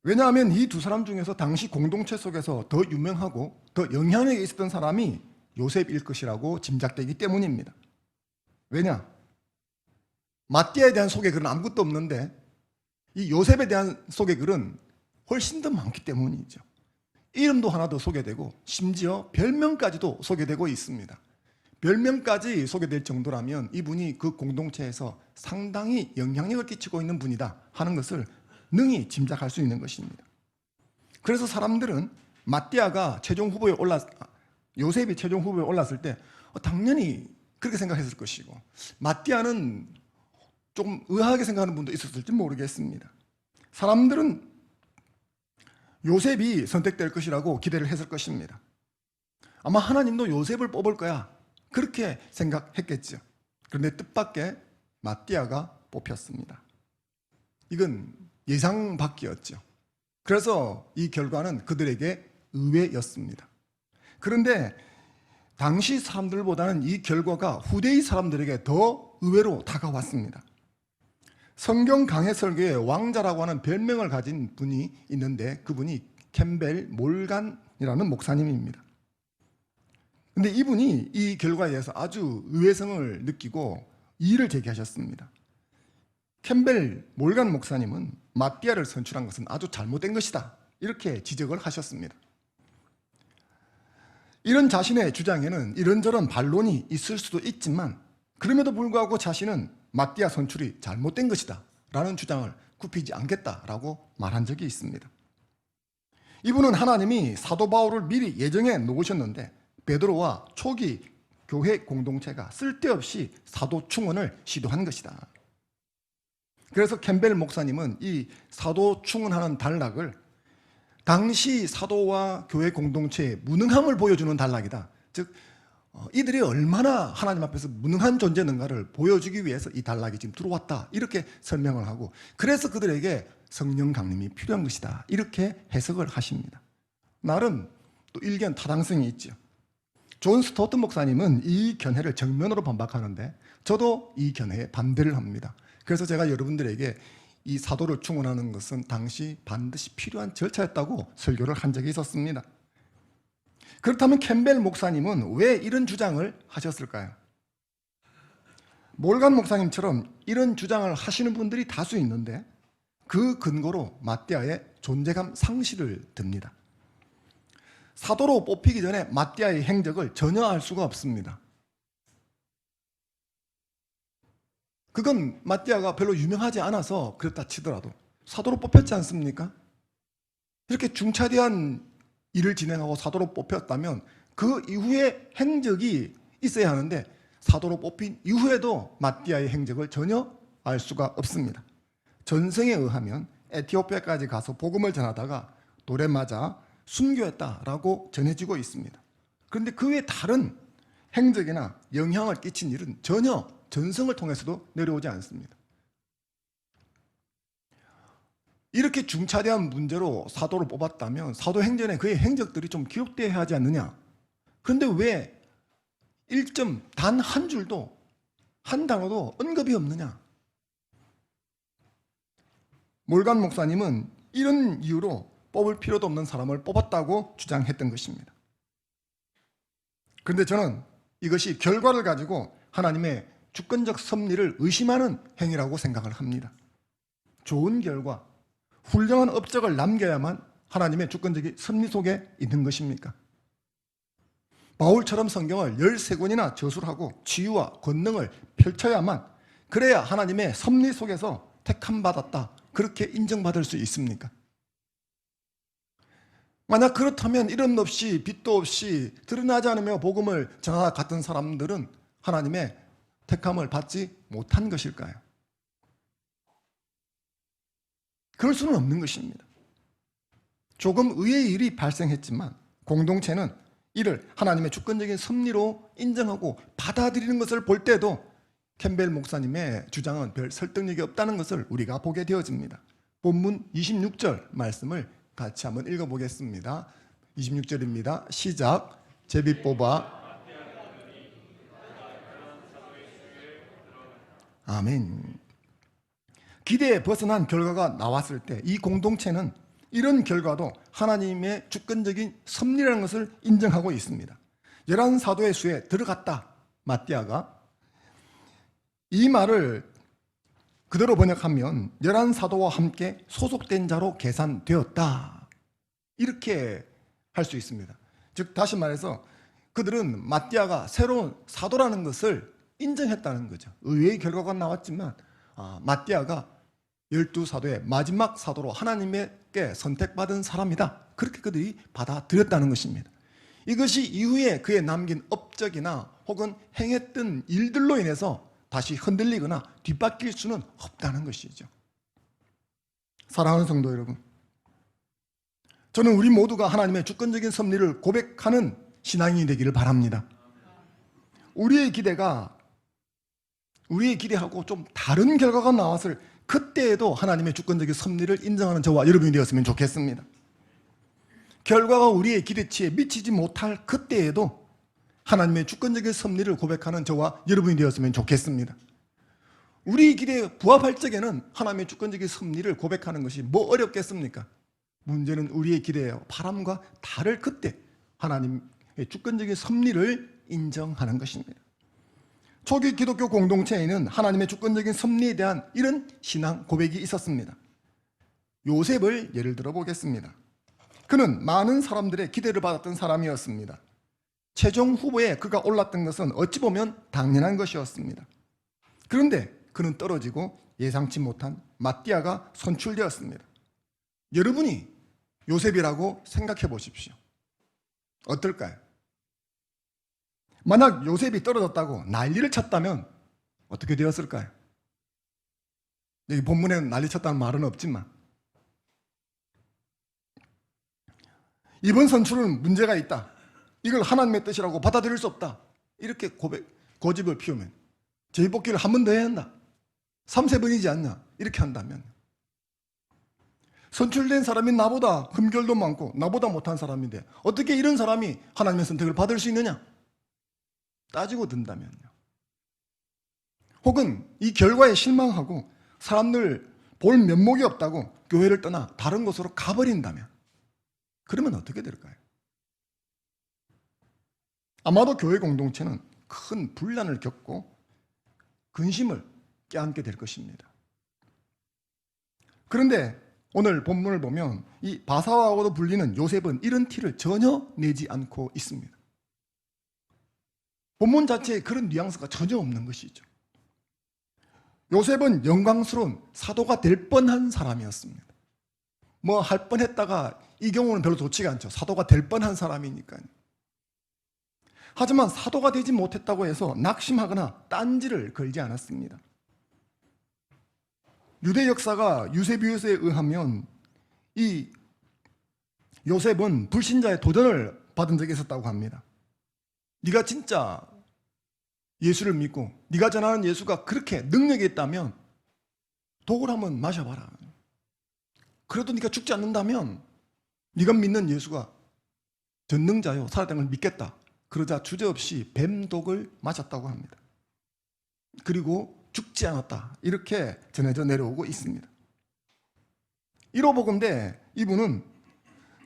A: 왜냐하면 이 두 사람 중에서 당시 공동체 속에서 더 유명하고 더 영향력이 있었던 사람이 요셉일 것이라고 짐작되기 때문입니다. 왜냐? 마띠아에 대한 소개글은 아무것도 없는데 이 요셉에 대한 소개글은 훨씬 더 많기 때문이죠. 이름도 하나 더 소개되고 심지어 별명까지도 소개되고 있습니다. 별명까지 소개될 정도라면 이분이 그 공동체에서 상당히 영향력을 끼치고 있는 분이다 하는 것을 능히 짐작할 수 있는 것입니다. 그래서 사람들은 마띠아가 요셉이 최종 후보에 올랐을 때 당연히 그렇게 생각했을 것이고, 마띠아는 조금 의아하게 생각하는 분도 있었을지 모르겠습니다. 사람들은 요셉이 선택될 것이라고 기대를 했을 것입니다. 아마 하나님도 요셉을 뽑을 거야, 그렇게 생각했겠죠. 그런데 뜻밖의 마띠아가 뽑혔습니다. 이건 예상 밖이었죠. 그래서 이 결과는 그들에게 의외였습니다. 그런데 당시 사람들보다는 이 결과가 후대의 사람들에게 더 의외로 다가왔습니다. 성경 강해 설교의 왕자라고 하는 별명을 가진 분이 있는데 그분이 캠벨 몰간이라는 목사님입니다. 근데 이분이 이 결과에 대해서 아주 의외성을 느끼고 이의를 제기하셨습니다. 캠벨 몰간 목사님은 마띠아를 선출한 것은 아주 잘못된 것이다, 이렇게 지적을 하셨습니다. 이런 자신의 주장에는 이런저런 반론이 있을 수도 있지만 그럼에도 불구하고 자신은 마띠아 선출이 잘못된 것이다 라는 주장을 굽히지 않겠다라고 말한 적이 있습니다. 이분은 하나님이 사도 바울을 미리 예정해 놓으셨는데 베드로와 초기 교회 공동체가 쓸데없이 사도 충원을 시도한 것이다. 그래서 캠벨 목사님은 이 사도 충원하는 단락을 당시 사도와 교회 공동체의 무능함을 보여주는 단락이다. 즉 이들이 얼마나 하나님 앞에서 무능한 존재인가를 보여주기 위해서 이 단락이 지금 들어왔다, 이렇게 설명을 하고, 그래서 그들에게 성령 강림이 필요한 것이다, 이렇게 해석을 하십니다. 나름 또 일견 타당성이 있죠. 존 스토튼 목사님은 이 견해를 정면으로 반박하는데 저도 이 견해에 반대를 합니다. 그래서 제가 여러분들에게 이 사도를 충원하는 것은 당시 반드시 필요한 절차였다고 설교를 한 적이 있었습니다. 그렇다면 캠벨 목사님은 왜 이런 주장을 하셨을까요? 몰간 목사님처럼 이런 주장을 하시는 분들이 다수 있는데 그 근거로 마띠아의 존재감 상실을 듭니다. 사도로 뽑히기 전에 마띠아의 행적을 전혀 알 수가 없습니다. 그건 마띠아가 별로 유명하지 않아서 그렇다 치더라도 사도로 뽑혔지 않습니까? 이렇게 중차대한 일을 진행하고 사도로 뽑혔다면 그 이후에 행적이 있어야 하는데 사도로 뽑힌 이후에도 마띠아의 행적을 전혀 알 수가 없습니다. 전승에 의하면 에티오피아까지 가서 복음을 전하다가 돌에 맞아 순교했다라고 전해지고 있습니다. 그런데 그 외에 다른 행적이나 영향을 끼친 일은 전혀 전승을 통해서도 내려오지 않습니다. 이렇게 중차대한 문제로 사도를 뽑았다면 사도행전에 그의 행적들이 좀 기록되어야 하지 않느냐. 그런데 왜 1점 단 한 줄도, 한 단어도 언급이 없느냐. 몰간 목사님은 이런 이유로 뽑을 필요도 없는 사람을 뽑았다고 주장했던 것입니다. 그런데 저는 이것이 결과를 가지고 하나님의 주권적 섭리를 의심하는 행위라고 생각을 합니다. 좋은 결과, 훌륭한 업적을 남겨야만 하나님의 주권적인 섭리 속에 있는 것입니까? 바울처럼 성경을 13권이나 저술하고 치유와 권능을 펼쳐야만, 그래야 하나님의 섭리 속에서 택함받았다, 그렇게 인정받을 수 있습니까? 만약 그렇다면 이름 없이 빚도 없이 드러나지 않으며 복음을 전하다 같은 사람들은 하나님의 택함을 받지 못한 것일까요? 그럴 수는 없는 것입니다. 조금 의외의 일이 발생했지만 공동체는 이를 하나님의 주권적인 섭리로 인정하고 받아들이는 것을 볼 때도 캠벨 목사님의 주장은 별 설득력이 없다는 것을 우리가 보게 되어집니다. 본문 26절 말씀을 같이 한번 읽어보겠습니다. 26절입니다. 시작. 제비 뽑아. 아멘. 기대에 벗어난 결과가 나왔을 때 이 공동체는 이런 결과도 하나님의 주권적인 섭리라는 것을 인정하고 있습니다. 11사도의 수에 들어갔다. 마띠아가 이 말을 그대로 번역하면 11사도와 함께 소속된 자로 계산되었다. 이렇게 할 수 있습니다. 즉 다시 말해서 그들은 마띠아가 새로운 사도라는 것을 인정했다는 거죠. 의외의 결과가 나왔지만 마띠아가 12사도의 마지막 사도로 하나님께 선택받은 사람이다. 그렇게 그들이 받아들였다는 것입니다. 이것이 이후에 그에 남긴 업적이나 혹은 행했던 일들로 인해서 다시 흔들리거나 뒤바뀔 수는 없다는 것이죠. 사랑하는 성도 여러분, 저는 우리 모두가 하나님의 주권적인 섭리를 고백하는 신앙이 되기를 바랍니다. 우리의 기대하고 좀 다른 결과가 나왔을 그때에도 하나님의 주권적인 섭리를 인정하는 저와 여러분이 되었으면 좋겠습니다. 결과가 우리의 기대치에 미치지 못할 그때에도 하나님의 주권적인 섭리를 고백하는 저와 여러분이 되었으면 좋겠습니다. 우리 기대에 부합할 적에는 하나님의 주권적인 섭리를 고백하는 것이 뭐 어렵겠습니까? 문제는 우리의 기대와 바람과 다를 그때 하나님의 주권적인 섭리를 인정하는 것입니다. 초기 기독교 공동체에는 하나님의 주권적인 섭리에 대한 이런 신앙 고백이 있었습니다. 요셉을 예를 들어 보겠습니다. 그는 많은 사람들의 기대를 받았던 사람이었습니다. 최종 후보에 그가 올랐던 것은 어찌 보면 당연한 것이었습니다. 그런데 그는 떨어지고 예상치 못한 마띠아가 선출되었습니다. 여러분이 요셉이라고 생각해 보십시오. 어떨까요? 만약 요셉이 떨어졌다고 난리를 쳤다면 어떻게 되었을까요? 여기 본문에는 난리 쳤다는 말은 없지만 이번 선출은 문제가 있다. 이걸 하나님의 뜻이라고 받아들일 수 없다. 이렇게 고집을 피우면 제비뽑기를 한 번 더 해야 한다. 3-4번이지 않냐. 이렇게 한다면 선출된 사람이 나보다 금결도 많고 나보다 못한 사람인데 어떻게 이런 사람이 하나님의 선택을 받을 수 있느냐? 따지고 든다면요. 혹은 이 결과에 실망하고 사람들 볼 면목이 없다고 교회를 떠나 다른 곳으로 가버린다면 그러면 어떻게 될까요? 아마도 교회 공동체는 큰 분란을 겪고 근심을 껴안게 될 것입니다. 그런데 오늘 본문을 보면 이 바사와고도 불리는 요셉은 이런 티를 전혀 내지 않고 있습니다. 본문 자체에 그런 뉘앙스가 전혀 없는 것이죠. 요셉은 영광스러운 사도가 될 뻔한 사람이었습니다. 뭐 할 뻔했다가 이 경우는 별로 좋지가 않죠. 사도가 될 뻔한 사람이니까요. 하지만 사도가 되지 못했다고 해서 낙심하거나 딴지를 걸지 않았습니다. 유대 역사가 유세비우스에 의하면 이 요셉은 불신자의 도전을 받은 적이 있었다고 합니다. 네가 진짜 예수를 믿고 네가 전하는 예수가 그렇게 능력이 있다면 독을 한번 마셔봐라. 그래도 네가 죽지 않는다면 네가 믿는 예수가 전능자요 살아있다는 걸 믿겠다. 그러자 주저없이 뱀독을 마셨다고 합니다. 그리고 죽지 않았다. 이렇게 전해져 내려오고 있습니다. 이로보건대 이분은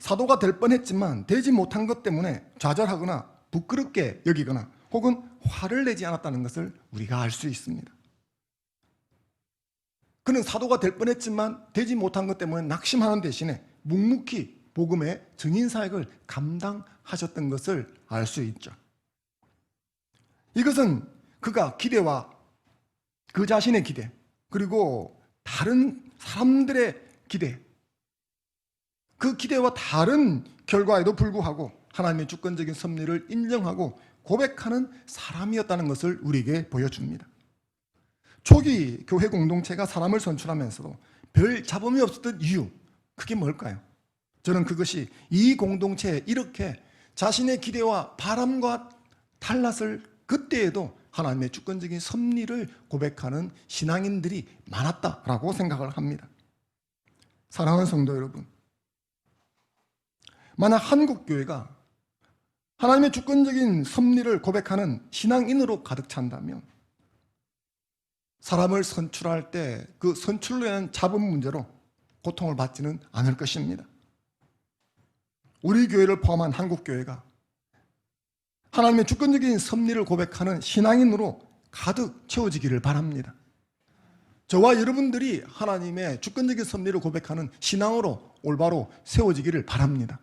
A: 사도가 될 뻔했지만 되지 못한 것 때문에 좌절하거나 부끄럽게 여기거나 혹은 화를 내지 않았다는 것을 우리가 알 수 있습니다. 그는 사도가 될 뻔했지만 되지 못한 것 때문에 낙심하는 대신에 묵묵히 복음의 증인 사역을 감당하셨던 것을 알 수 있죠. 이것은 그가 기대와 그 자신의 기대 그리고 다른 사람들의 기대 그 기대와 다른 결과에도 불구하고 하나님의 주권적인 섭리를 인정하고 고백하는 사람이었다는 것을 우리에게 보여줍니다. 초기 교회 공동체가 사람을 선출하면서도 별 잡음이 없었던 이유, 그게 뭘까요? 저는 그것이 이 공동체에 이렇게 자신의 기대와 바람과 달랐을 그때에도 하나님의 주권적인 섭리를 고백하는 신앙인들이 많았다라고 생각을 합니다. 사랑하는 성도 여러분, 만약 한국교회가 하나님의 주권적인 섭리를 고백하는 신앙인으로 가득 찬다면 사람을 선출할 때 그 선출로 인한 잡음 문제로 고통을 받지는 않을 것입니다. 우리 교회를 포함한 한국교회가 하나님의 주권적인 섭리를 고백하는 신앙인으로 가득 채워지기를 바랍니다. 저와 여러분들이 하나님의 주권적인 섭리를 고백하는 신앙으로 올바로 세워지기를 바랍니다.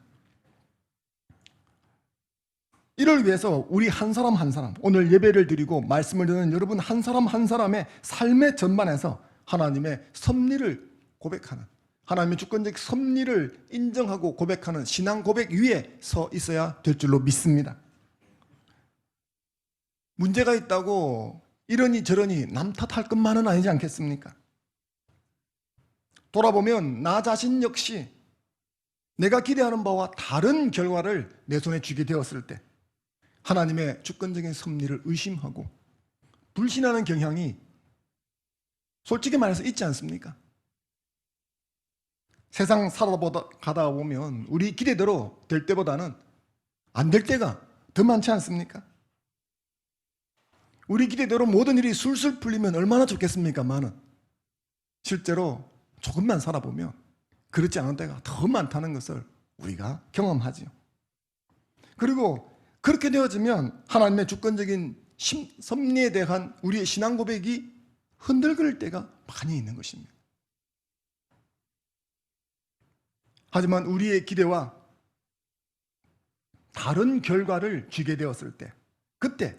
A: 이를 위해서 우리 한 사람 한 사람, 오늘 예배를 드리고 말씀을 듣는 여러분 한 사람 한 사람의 삶의 전반에서 하나님의 섭리를 고백하는, 하나님의 주권적 섭리를 인정하고 고백하는 신앙 고백 위에 서 있어야 될 줄로 믿습니다. 문제가 있다고 이러니 저러니 남 탓할 것만은 아니지 않겠습니까? 돌아보면 나 자신 역시 내가 기대하는 바와 다른 결과를 내 손에 쥐게 되었을 때 하나님의 주권적인 섭리를 의심하고 불신하는 경향이 솔직히 말해서 있지 않습니까? 세상 살아가다 보면 우리 기대대로 될 때보다는 안 될 때가 더 많지 않습니까? 우리 기대대로 모든 일이 술술 풀리면 얼마나 좋겠습니까만은 실제로 조금만 살아보면 그렇지 않은 때가 더 많다는 것을 우리가 경험하지요. 그리고 그렇게 되어지면 하나님의 주권적인 섭리에 대한 우리의 신앙 고백이 흔들거릴 때가 많이 있는 것입니다. 하지만 우리의 기대와 다른 결과를 쥐게 되었을 때, 그때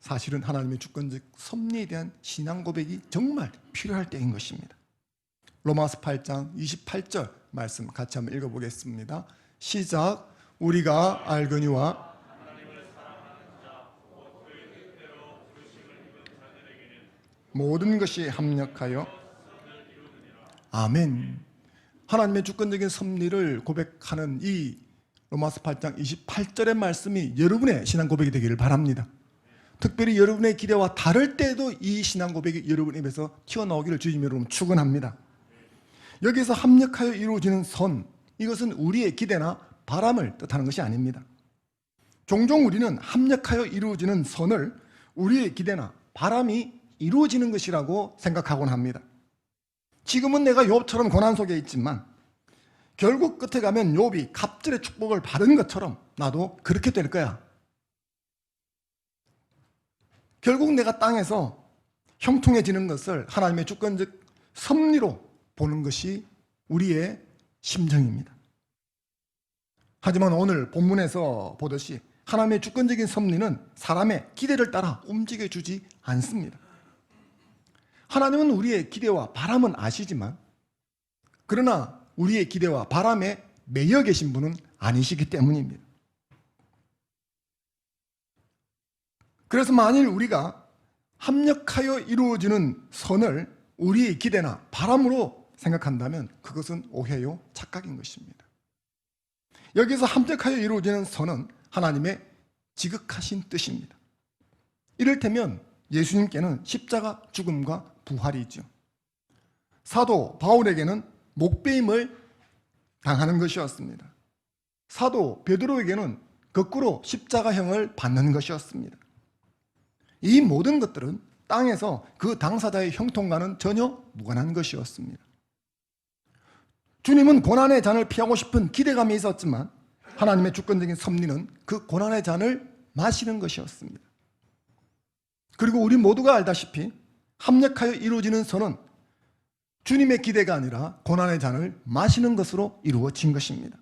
A: 사실은 하나님의 주권적 섭리에 대한 신앙 고백이 정말 필요할 때인 것입니다. 로마서 8장 28절 말씀 같이 한번 읽어보겠습니다. 시작. 우리가 알거니와 모든 것이 합력하여 아멘. 하나님의 주권적인 섭리를 고백하는 이 로마서 8장 28절의 말씀이 여러분의 신앙 고백이 되기를 바랍니다. 특별히 여러분의 기대와 다를 때도 이 신앙 고백이 여러분 입에서 튀어나오기를 주님 여러분 축원합니다. 여기서 합력하여 이루어지는 선, 이것은 우리의 기대나 바람을 뜻하는 것이 아닙니다. 종종 우리는 합력하여 이루어지는 선을 우리의 기대나 바람이 이루어지는 것이라고 생각하곤 합니다. 지금은 내가 욥처럼 고난 속에 있지만 결국 끝에 가면 욥이 갑절의 축복을 받은 것처럼 나도 그렇게 될 거야. 결국 내가 땅에서 형통해지는 것을 하나님의 주권적 섭리로 보는 것이 우리의 심정입니다. 하지만 오늘 본문에서 보듯이 하나님의 주권적인 섭리는 사람의 기대를 따라 움직여주지 않습니다. 하나님은 우리의 기대와 바람은 아시지만 그러나 우리의 기대와 바람에 매여 계신 분은 아니시기 때문입니다. 그래서 만일 우리가 합력하여 이루어지는 선을 우리의 기대나 바람으로 생각한다면 그것은 오해요, 착각인 것입니다. 여기서 합력하여 이루어지는 선은 하나님의 지극하신 뜻입니다. 이를테면 예수님께는 십자가 죽음과 부활이죠. 사도 바울에게는 목배임을 당하는 것이었습니다. 사도 베드로에게는 거꾸로 십자가형을 받는 것이었습니다. 이 모든 것들은 땅에서 그 당사자의 형통과는 전혀 무관한 것이었습니다. 주님은 고난의 잔을 피하고 싶은 기대감이 있었지만 하나님의 주권적인 섭리는 그 고난의 잔을 마시는 것이었습니다. 그리고 우리 모두가 알다시피 합력하여 이루어지는 선은 주님의 기대가 아니라 고난의 잔을 마시는 것으로 이루어진 것입니다.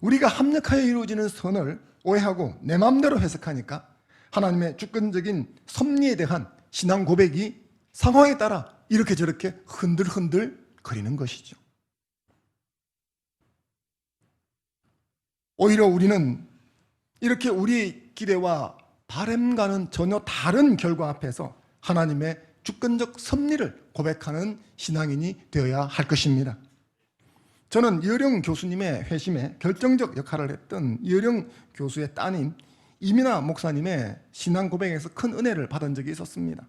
A: 우리가 합력하여 이루어지는 선을 오해하고 내 마음대로 해석하니까 하나님의 주권적인 섭리에 대한 신앙 고백이 상황에 따라 이렇게 저렇게 흔들흔들 거리는 것이죠. 오히려 우리는 이렇게 우리의 기대와 바람과는 전혀 다른 결과 앞에서 하나님의 주권적 섭리를 고백하는 신앙인이 되어야 할 것입니다. 저는 이어령 교수님의 회심에 결정적 역할을 했던 이어령 교수의 따님 이민아 목사님의 신앙 고백에서 큰 은혜를 받은 적이 있었습니다.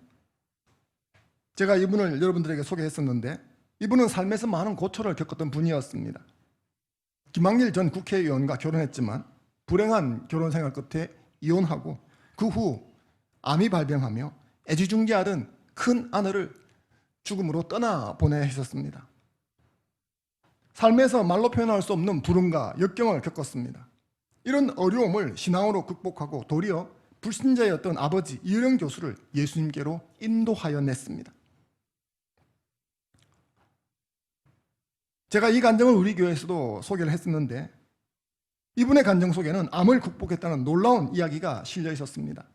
A: 제가 이분을 여러분들에게 소개했었는데 이분은 삶에서 많은 고초를 겪었던 분이었습니다. 김한길 전 국회의원과 결혼했지만 불행한 결혼 생활 끝에 이혼하고 그 후 암이 발병하며 애지중지하던 큰 아내를 죽음으로 떠나보내야 했었습니다. 삶에서 말로 표현할 수 없는 불운과 역경을 겪었습니다. 이런 어려움을 신앙으로 극복하고 도리어 불신자였던 아버지 이어령 교수를 예수님께로 인도하여 냈습니다. 제가 이 간증을 우리 교회에서도 소개를 했었는데 이분의 간증 속에는 암을 극복했다는 놀라운 이야기가 실려 있었습니다.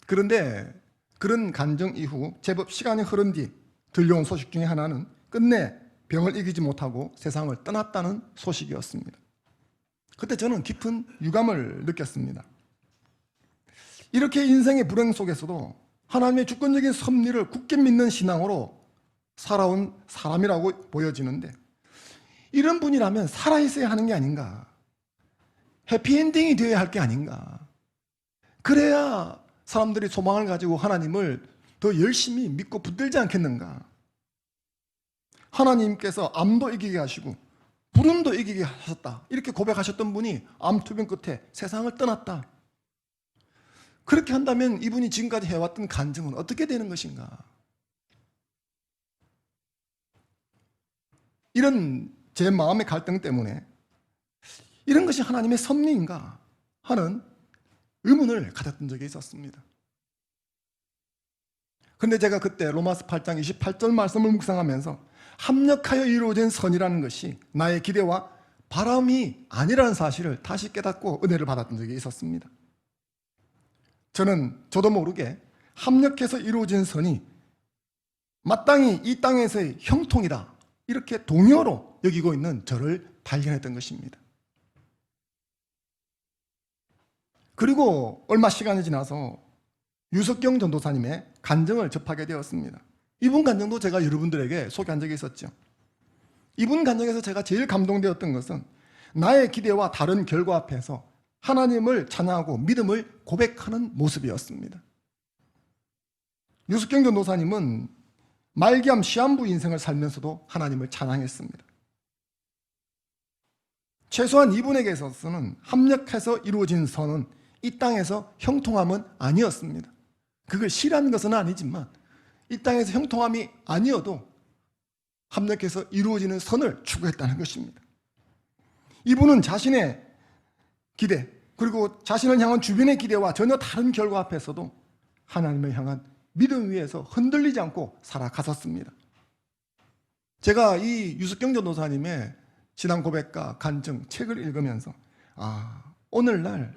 A: 그런데 그런 간증 이후 제법 시간이 흐른 뒤 들려온 소식 중에 하나는 끝내 병을 이기지 못하고 세상을 떠났다는 소식이었습니다. 그때 저는 깊은 유감을 느꼈습니다. 이렇게 인생의 불행 속에서도 하나님의 주권적인 섭리를 굳게 믿는 신앙으로 살아온 사람이라고 보여지는데 이런 분이라면 살아있어야 하는 게 아닌가, 해피엔딩이 되어야 할 게 아닌가, 그래야 사람들이 소망을 가지고 하나님을 더 열심히 믿고 붙들지 않겠는가. 하나님께서 암도 이기게 하시고 불운도 이기게 하셨다 이렇게 고백하셨던 분이 암투병 끝에 세상을 떠났다. 그렇게 한다면 이분이 지금까지 해왔던 간증은 어떻게 되는 것인가. 이런 제 마음의 갈등 때문에 이런 것이 하나님의 섭리인가 하는 의문을 가졌던 적이 있었습니다. 그런데 제가 그때 로마서 8장 28절 말씀을 묵상하면서 합력하여 이루어진 선이라는 것이 나의 기대와 바람이 아니라는 사실을 다시 깨닫고 은혜를 받았던 적이 있었습니다. 저도 모르게 합력해서 이루어진 선이 마땅히 이 땅에서의 형통이다 이렇게 동요로 여기고 있는 저를 발견했던 것입니다. 그리고 얼마 시간이 지나서 유석경 전도사님의 간증을 접하게 되었습니다. 이분 간증도 제가 여러분들에게 소개한 적이 있었죠. 이분 간증에서 제가 제일 감동되었던 것은 나의 기대와 다른 결과 앞에서 하나님을 찬양하고 믿음을 고백하는 모습이었습니다. 유석경 전도사님은 말기암 시한부 인생을 살면서도 하나님을 찬양했습니다. 최소한 이분에게 있어서는 합력해서 이루어진 선은 이 땅에서 형통함은 아니었습니다. 그걸 싫어하는 것은 아니지만 이 땅에서 형통함이 아니어도 합력해서 이루어지는 선을 추구했다는 것입니다. 이분은 자신의 기대 그리고 자신을 향한 주변의 기대와 전혀 다른 결과 앞에서도 하나님을 향한 믿음 위에서 흔들리지 않고 살아갔었습니다. 제가 이 유석경 전도사님의 신앙 고백과 간증 책을 읽으면서 오늘날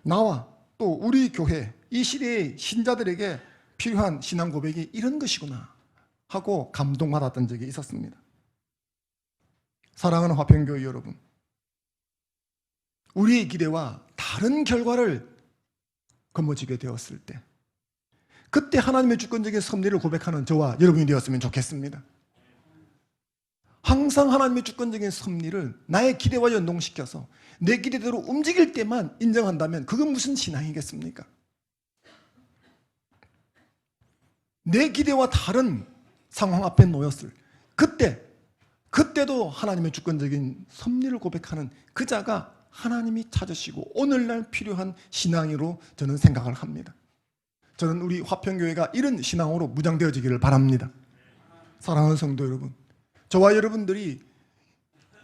A: 나와 또 우리 교회 이 시대의 신자들에게 필요한 신앙 고백이 이런 것이구나 하고 감동받았던 적이 있었습니다. 사랑하는 화평교회 여러분, 우리의 기대와 다른 결과를 거머쥐게 되었을 때 그때 하나님의 주권적인 섭리를 고백하는 저와 여러분이 되었으면 좋겠습니다. 항상 하나님의 주권적인 섭리를 나의 기대와 연동시켜서 내 기대대로 움직일 때만 인정한다면 그건 무슨 신앙이겠습니까? 내 기대와 다른 상황 앞에 놓였을 그때도 하나님의 주권적인 섭리를 고백하는 그 자가 하나님이 찾으시고 오늘날 필요한 신앙으로 저는 생각을 합니다. 저는 우리 화평교회가 이런 신앙으로 무장되어지기를 바랍니다. 사랑하는 성도 여러분, 저와 여러분들이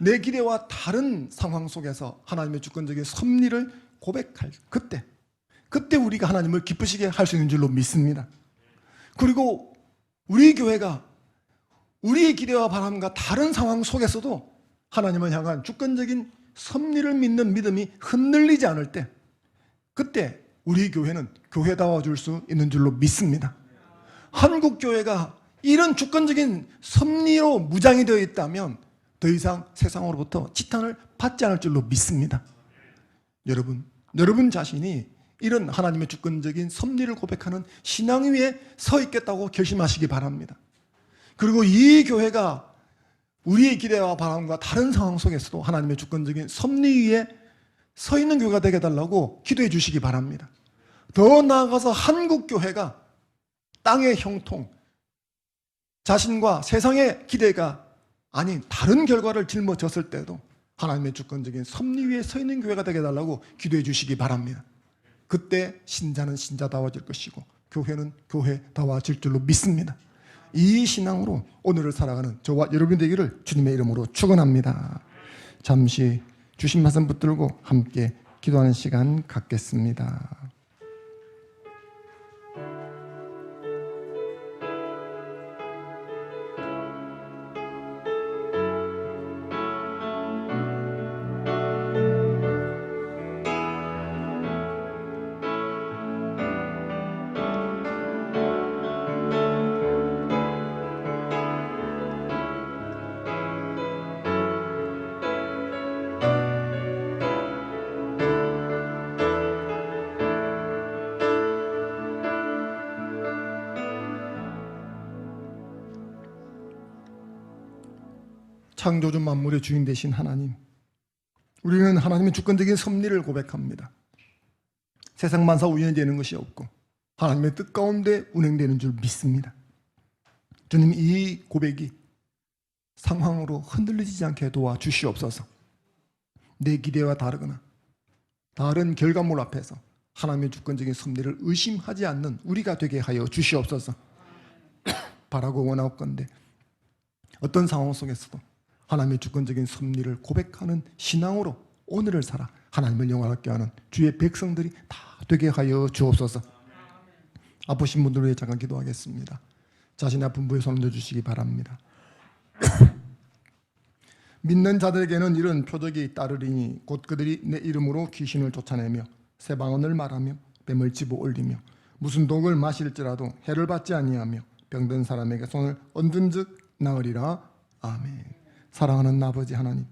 A: 내 기대와 다른 상황 속에서 하나님의 주권적인 섭리를 고백할 그때 우리가 하나님을 기쁘시게 할 수 있는 줄로 믿습니다. 그리고 우리 교회가 우리의 기대와 바람과 다른 상황 속에서도 하나님을 향한 주권적인 섭리를 믿는 믿음이 흔들리지 않을 때 그때 우리 교회는 교회다워 줄 수 있는 줄로 믿습니다. 한국 교회가 이런 주권적인 섭리로 무장이 되어 있다면 더 이상 세상으로부터 지탄을 받지 않을 줄로 믿습니다. 여러분 자신이 이런 하나님의 주권적인 섭리를 고백하는 신앙 위에 서 있겠다고 결심하시기 바랍니다. 그리고 이 교회가 우리의 기대와 바람과 다른 상황 속에서도 하나님의 주권적인 섭리 위에 서 있는 교회가 되게 해달라고 기도해 주시기 바랍니다. 더 나아가서 한국 교회가 땅의 형통, 자신과 세상의 기대가 아닌 다른 결과를 짊어졌을 때도 하나님의 주권적인 섭리 위에 서 있는 교회가 되게 해달라고 기도해 주시기 바랍니다. 그때 신자는 신자다워질 것이고 교회는 교회다워질 줄로 믿습니다. 이 신앙으로 오늘을 살아가는 저와 여러분 되기를 주님의 이름으로 축원합니다. 잠시 주신 말씀 붙들고 함께 기도하는 시간 갖겠습니다. 창조주 만물의 주인 되신 하나님, 우리는 하나님의 주권적인 섭리를 고백합니다. 세상 만사 우연히 되는 것이 없고 하나님의 뜻 가운데 운행되는 줄 믿습니다. 주님, 이 고백이 상황으로 흔들리지 않게 도와주시옵소서. 내 기대와 다르거나 다른 결과물 앞에서 하나님의 주권적인 섭리를 의심하지 않는 우리가 되게 하여 주시옵소서. 바라고 원하옵건대 어떤 상황 속에서도 하나님의 주권적인 섭리를 고백하는 신앙으로 오늘을 살아 하나님을 영화롭게 하는 주의 백성들이 다 되게 하여 주옵소서. 아프신 분들을 위해 잠깐 기도하겠습니다. 자신의 아픈 부에 손 얹어주시기 바랍니다. 믿는 자들에게는 이런 표적이 따르리니 곧 그들이 내 이름으로 귀신을 쫓아내며 새 방언을 말하며 뱀을 집어 올리며 무슨 독을 마실지라도 해를 받지 아니하며 병든 사람에게 손을 얹은 즉 나으리라. 아멘. 사랑하는 아버지 하나님,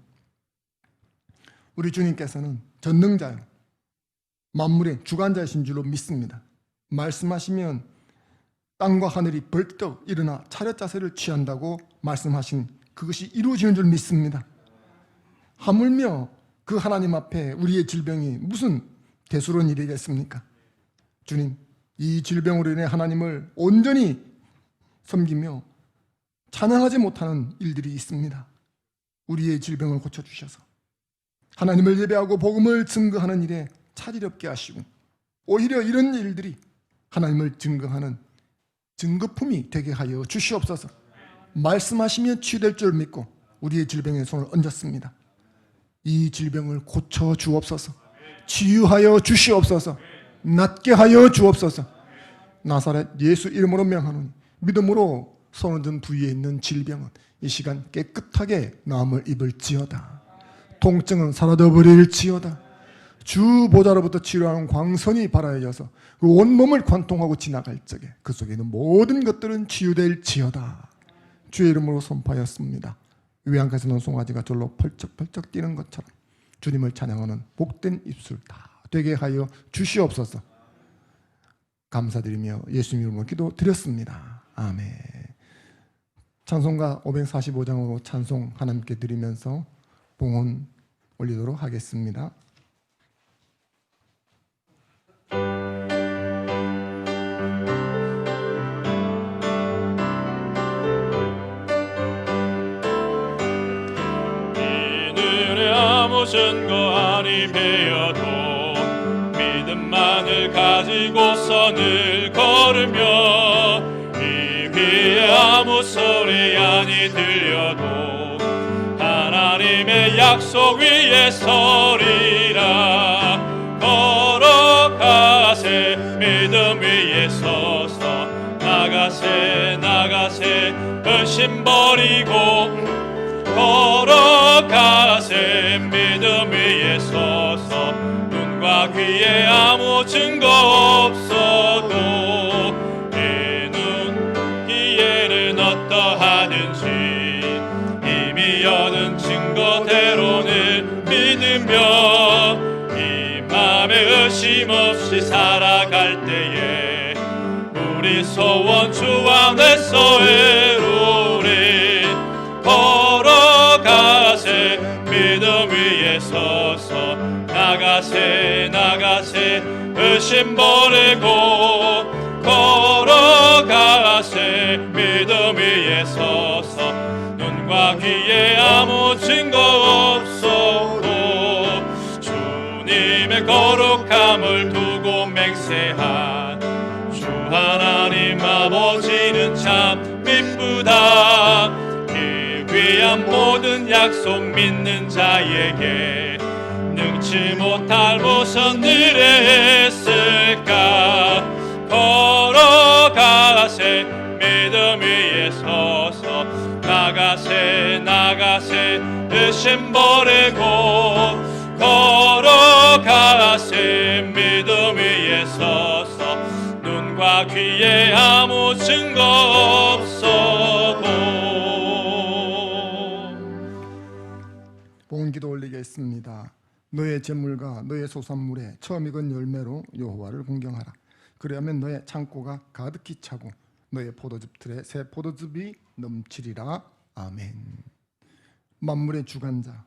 A: 우리 주님께서는 전능자요 만물의 주관자이신 줄로 믿습니다. 말씀하시면 땅과 하늘이 벌떡 일어나 차렷 자세를 취한다고 말씀하신 그것이 이루어지는 줄 믿습니다. 하물며 그 하나님 앞에 우리의 질병이 무슨 대수로운 일이겠습니까? 주님, 이 질병으로 인해 하나님을 온전히 섬기며 찬양하지 못하는 일들이 있습니다. 우리의 질병을 고쳐주셔서 하나님을 예배하고 복음을 증거하는 일에 차질없게 하시고 오히려 이런 일들이 하나님을 증거하는 증거품이 되게 하여 주시옵소서. 말씀하시면 치유될 줄 믿고 우리의 질병에 손을 얹었습니다. 이 질병을 고쳐 주옵소서. 치유하여 주시옵소서. 낫게 하여 주옵소서. 나사렛 예수 이름으로 명하노니 믿음으로 손을 든 부위에 있는 질병은 이 시간 깨끗하게 나음을 입을지어다. 통증은 사라져버릴지어다. 주 보좌로부터 치료하는 광선이 발하여져서 그 온몸을 관통하고 지나갈 적에 그 속에 있는 모든 것들은 치유될지어다. 주의 이름으로 선포하였습니다. 외양간에서 난 송아지가 절로 펄쩍펄쩍 뛰는 것처럼 주님을 찬양하는 복된 입술 다 되게 하여 주시옵소서. 감사드리며 예수님 이름으로 기도드렸습니다. 아멘. 찬송가 545장으로 찬송 하나님께 드리면서 봉헌 올리도록 하겠습니다.
B: 이들의 아무 증거 아니 배어도 믿음만을 가지고서 늘 걸으며 이 귀에 아무 소리 아니 들려도 하나님의 약속 위에 서리라. 걸어가세 믿음 위에 서서 나가세 나가세 근심 버리고 걸어가세 믿음 위에 서서 눈과 귀에 아무 증거 없어도 이 눈 귀에는 어떠하든지 이미 얻은 증거대로는 믿으며 이 맘에 양심 없이 살아갈 때에 우리 소원 주 안에서 외로리 걸어가세 믿음 위에 서서 나가세 나가세 의심 버리고 걸어가세 믿음 위에 서서 눈과 귀에 아무 증거 없어도 주님의 거룩함을 두고 맹세한 주 하나님 아버지는 참 미쁘다. 그 귀한 모든 약속 믿는 자에게 능치 못할 무슨 일이 있을까. 걸어가세 믿음 위에 서서 나가세 나가세 의심 버리고 걸어가세 믿음 위에 서서 눈과 귀에 아무 증거 없어도.
A: 본기도 올리겠습니다. 너의 재물과 너의 소산물에 처음 익은 열매로 여호와를 공경하라. 그리하면 너의 창고가 가득히 차고 너의 포도즙 틀에 새 포도즙이 넘치리라. 아멘. 만물의 주관자,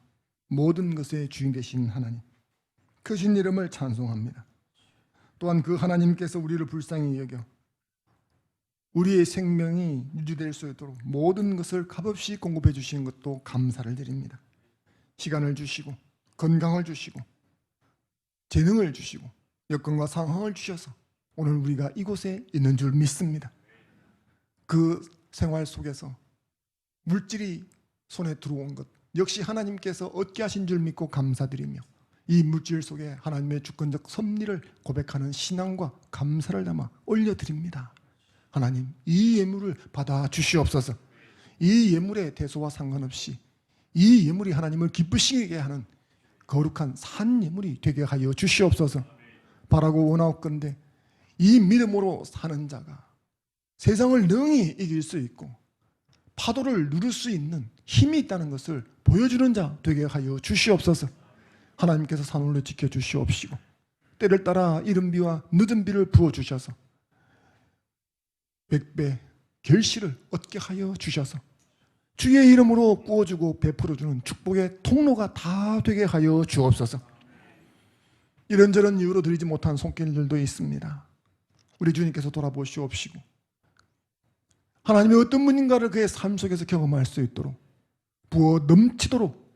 A: 모든 것의 주인 되신 하나님, 크신 이름을 찬송합니다. 또한 그 하나님께서 우리를 불쌍히 여겨 우리의 생명이 유지될 수 있도록 모든 것을 값없이 공급해 주신 것도 감사를 드립니다. 시간을 주시고 건강을 주시고 재능을 주시고 여건과 상황을 주셔서 오늘 우리가 이곳에 있는 줄 믿습니다. 그 생활 속에서 물질이 손에 들어온 것 역시 하나님께서 얻게 하신 줄 믿고 감사드리며 이 물질 속에 하나님의 주권적 섭리를 고백하는 신앙과 감사를 담아 올려드립니다. 하나님, 이 예물을 받아 주시옵소서. 이 예물의 대소와 상관없이 이 예물이 하나님을 기쁘시게 하는 거룩한 산 예물이 되게 하여 주시옵소서. 바라고 원하옵건대 이 믿음으로 사는 자가 세상을 능히 이길 수 있고 파도를 누를 수 있는 힘이 있다는 것을 보여주는 자 되게 하여 주시옵소서. 하나님께서 산울로 지켜주시옵시고 때를 따라 이른 비와 늦은 비를 부어주셔서 100배 결실을 얻게 하여 주셔서 주의 이름으로 구워주고 베풀어주는 축복의 통로가 다 되게 하여 주옵소서. 이런저런 이유로 드리지 못한 손길들도 있습니다. 우리 주님께서 돌아보시옵시고 하나님의 어떤 분인가를 그의 삶 속에서 경험할 수 있도록 부어 넘치도록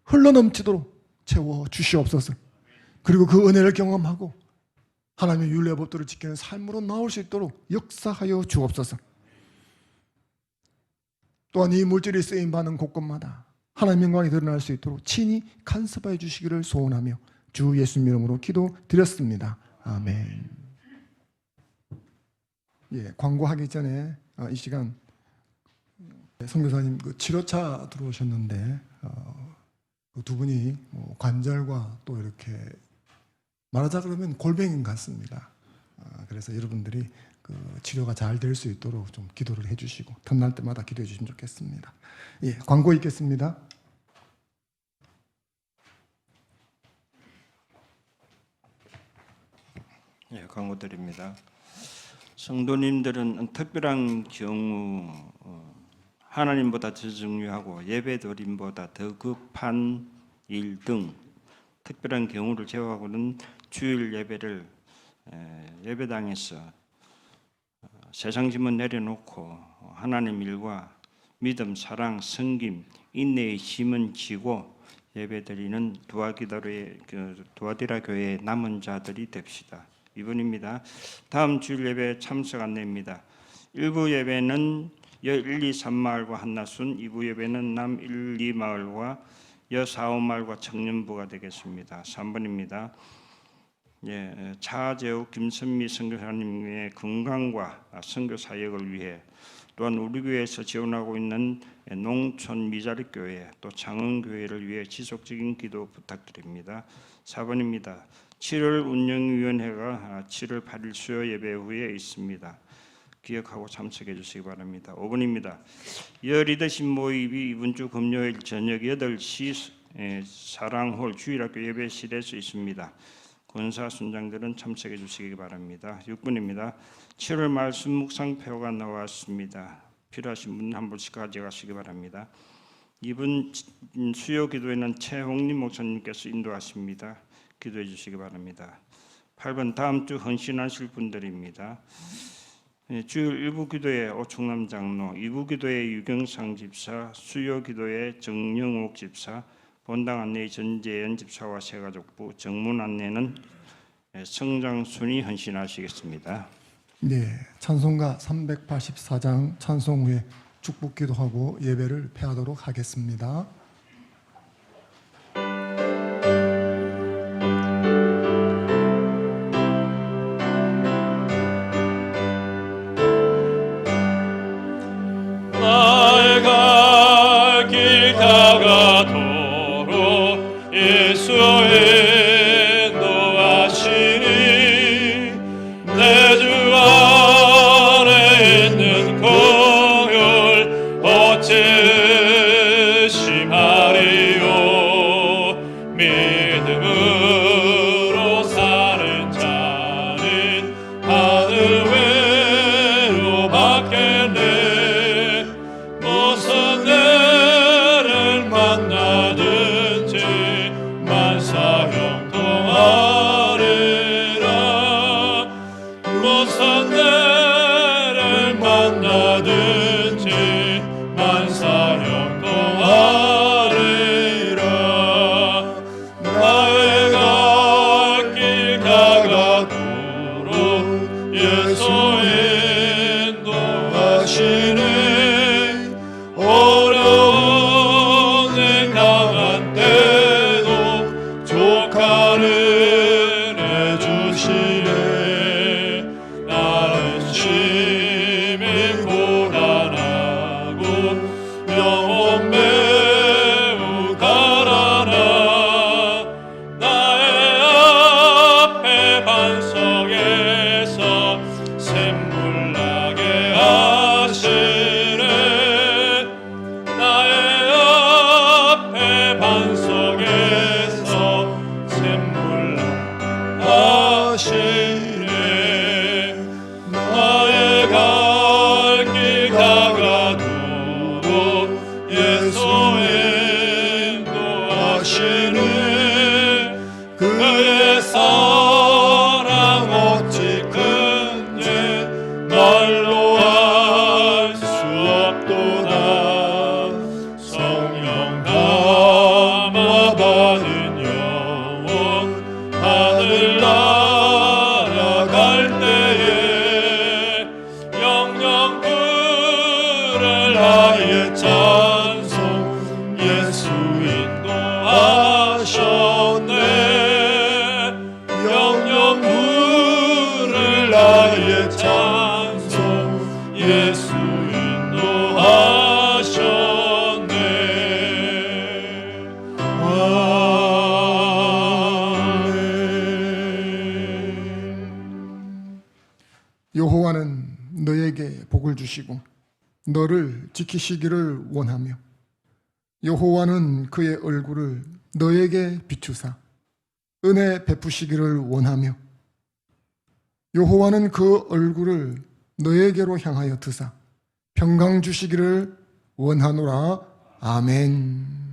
A: 흘러 넘치도록 채워 주시옵소서. 그리고 그 은혜를 경험하고 하나님의 율례 법도를 지키는 삶으로 나올 수 있도록 역사하여 주옵소서. 또한 이 물질이 쓰임받는 곳곳마다 하나님의 영광이 드러날 수 있도록 친히 간섭하여 주시기를 소원하며 주 예수님 이름으로 기도드렸습니다. 아멘. 예, 광고하기 전에 이 시간 선교사님 그 치료차 들어오셨는데 그 두 분이 뭐 관절과 또 이렇게 말하자 그러면 골뱅이 같습니다. 그래서 여러분들이 그 치료가 잘 될 수 있도록 좀 기도를 해주시고 틈날 때마다 기도해 주시면 좋겠습니다. 예, 광고 있겠습니다.
D: 예, 광고 드립니다. 성도님들은 특별한 경우 하나님보다 더 중요하고 예배드림보다 더 급한 일 등 특별한 경우를 제외하고는 주일 예배를 예배당에서 세상 짐은 내려놓고 하나님 일과 믿음, 사랑, 섬김, 인내의 짐은 지고 예배드리는 두아디라 교회의 남은 자들이 됩시다. 이분입니다. 다음 주일 예배 참석 안내입니다. 1부 예배는 여 1, 2, 3마을과 한나순, 2부 예배는 남 1, 2마을과 여 4, 5마을과 청년부가 되겠습니다. 3번입니다. 예, 차재욱 김선미 선교사님의 건강과 선교 사역을 위해 또한 우리 교회에서 지원하고 있는 농촌 미자립교회 또 장흥교회를 위해 지속적인 기도 부탁드립니다. 4번입니다. 7월 운영위원회가 7월 8일 수요 예배 후에 있습니다. 기억하고 참석해 주시기 바랍니다. 5번입니다. 여 리더십 모임이 이번 주 금요일 저녁 8시 사랑홀 주일학교 예배실에서 있습니다. 권사 순장들은 참석해 주시기 바랍니다. 6분입니다. 7월 말씀 묵상표가 나왔습니다. 필요하신 분 한 분씩 가져가시기 바랍니다. 2분 수요 기도에는 최홍림 목사님께서 인도하십니다. 기도해 주시기 바랍니다. 8번 다음 주 헌신하실 분들입니다. 주일 1부 기도에 오충남 장로, 2부 기도에 유경상 집사, 수요 기도에 정영옥 집사, 본당 안내 전재현 집사와 새가족부, 정문 안내는 성장순이 헌신하시겠습니다.
A: 네, 찬송가 384장 찬송 후에 축복 기도하고 예배를 폐하도록 하겠습니다.
B: 나의 갈 길 다가도록 예수의 인도하시니 내 주 안에 있는 공율 어찌 심하리요. 믿음으로 사는 자는 하늘 외로 받겠네. 무슨 일을 만나든지 만사형통하리라. 무슨 일을 만나든지 만사형통하리라. 나의 갈 길 다가도록 예수 인도하시네. 어려운 일 당한 때도 족하는 해주시네. 나는 심히 고단하고 영혼 매우 가라나. 나의 앞에 반석에서 샘물 나게 하시네. 나의 앞에 반석에서 샘물 나게 하시네. 나의 갈 길 다가도록 예수 인도하시네. 그의 사랑 어찌 큰지 말로 알 수 없도다. 성령 감화 받은 영혼 하늘 날아갈 때에 영영 부를 나의 찬송 예수 인도하셨네. 영영 부를 나의 찬송 예수 인도하셨네. 아멘.
A: 여호와는 너에게 복을 주시고 너를 지키시기를 원하며 여호와는 그의 얼굴을 너에게 비추사 은혜 베푸시기를 원하며 여호와는 그 얼굴을 너에게로 향하여 드사 평강 주시기를 원하노라. 아멘.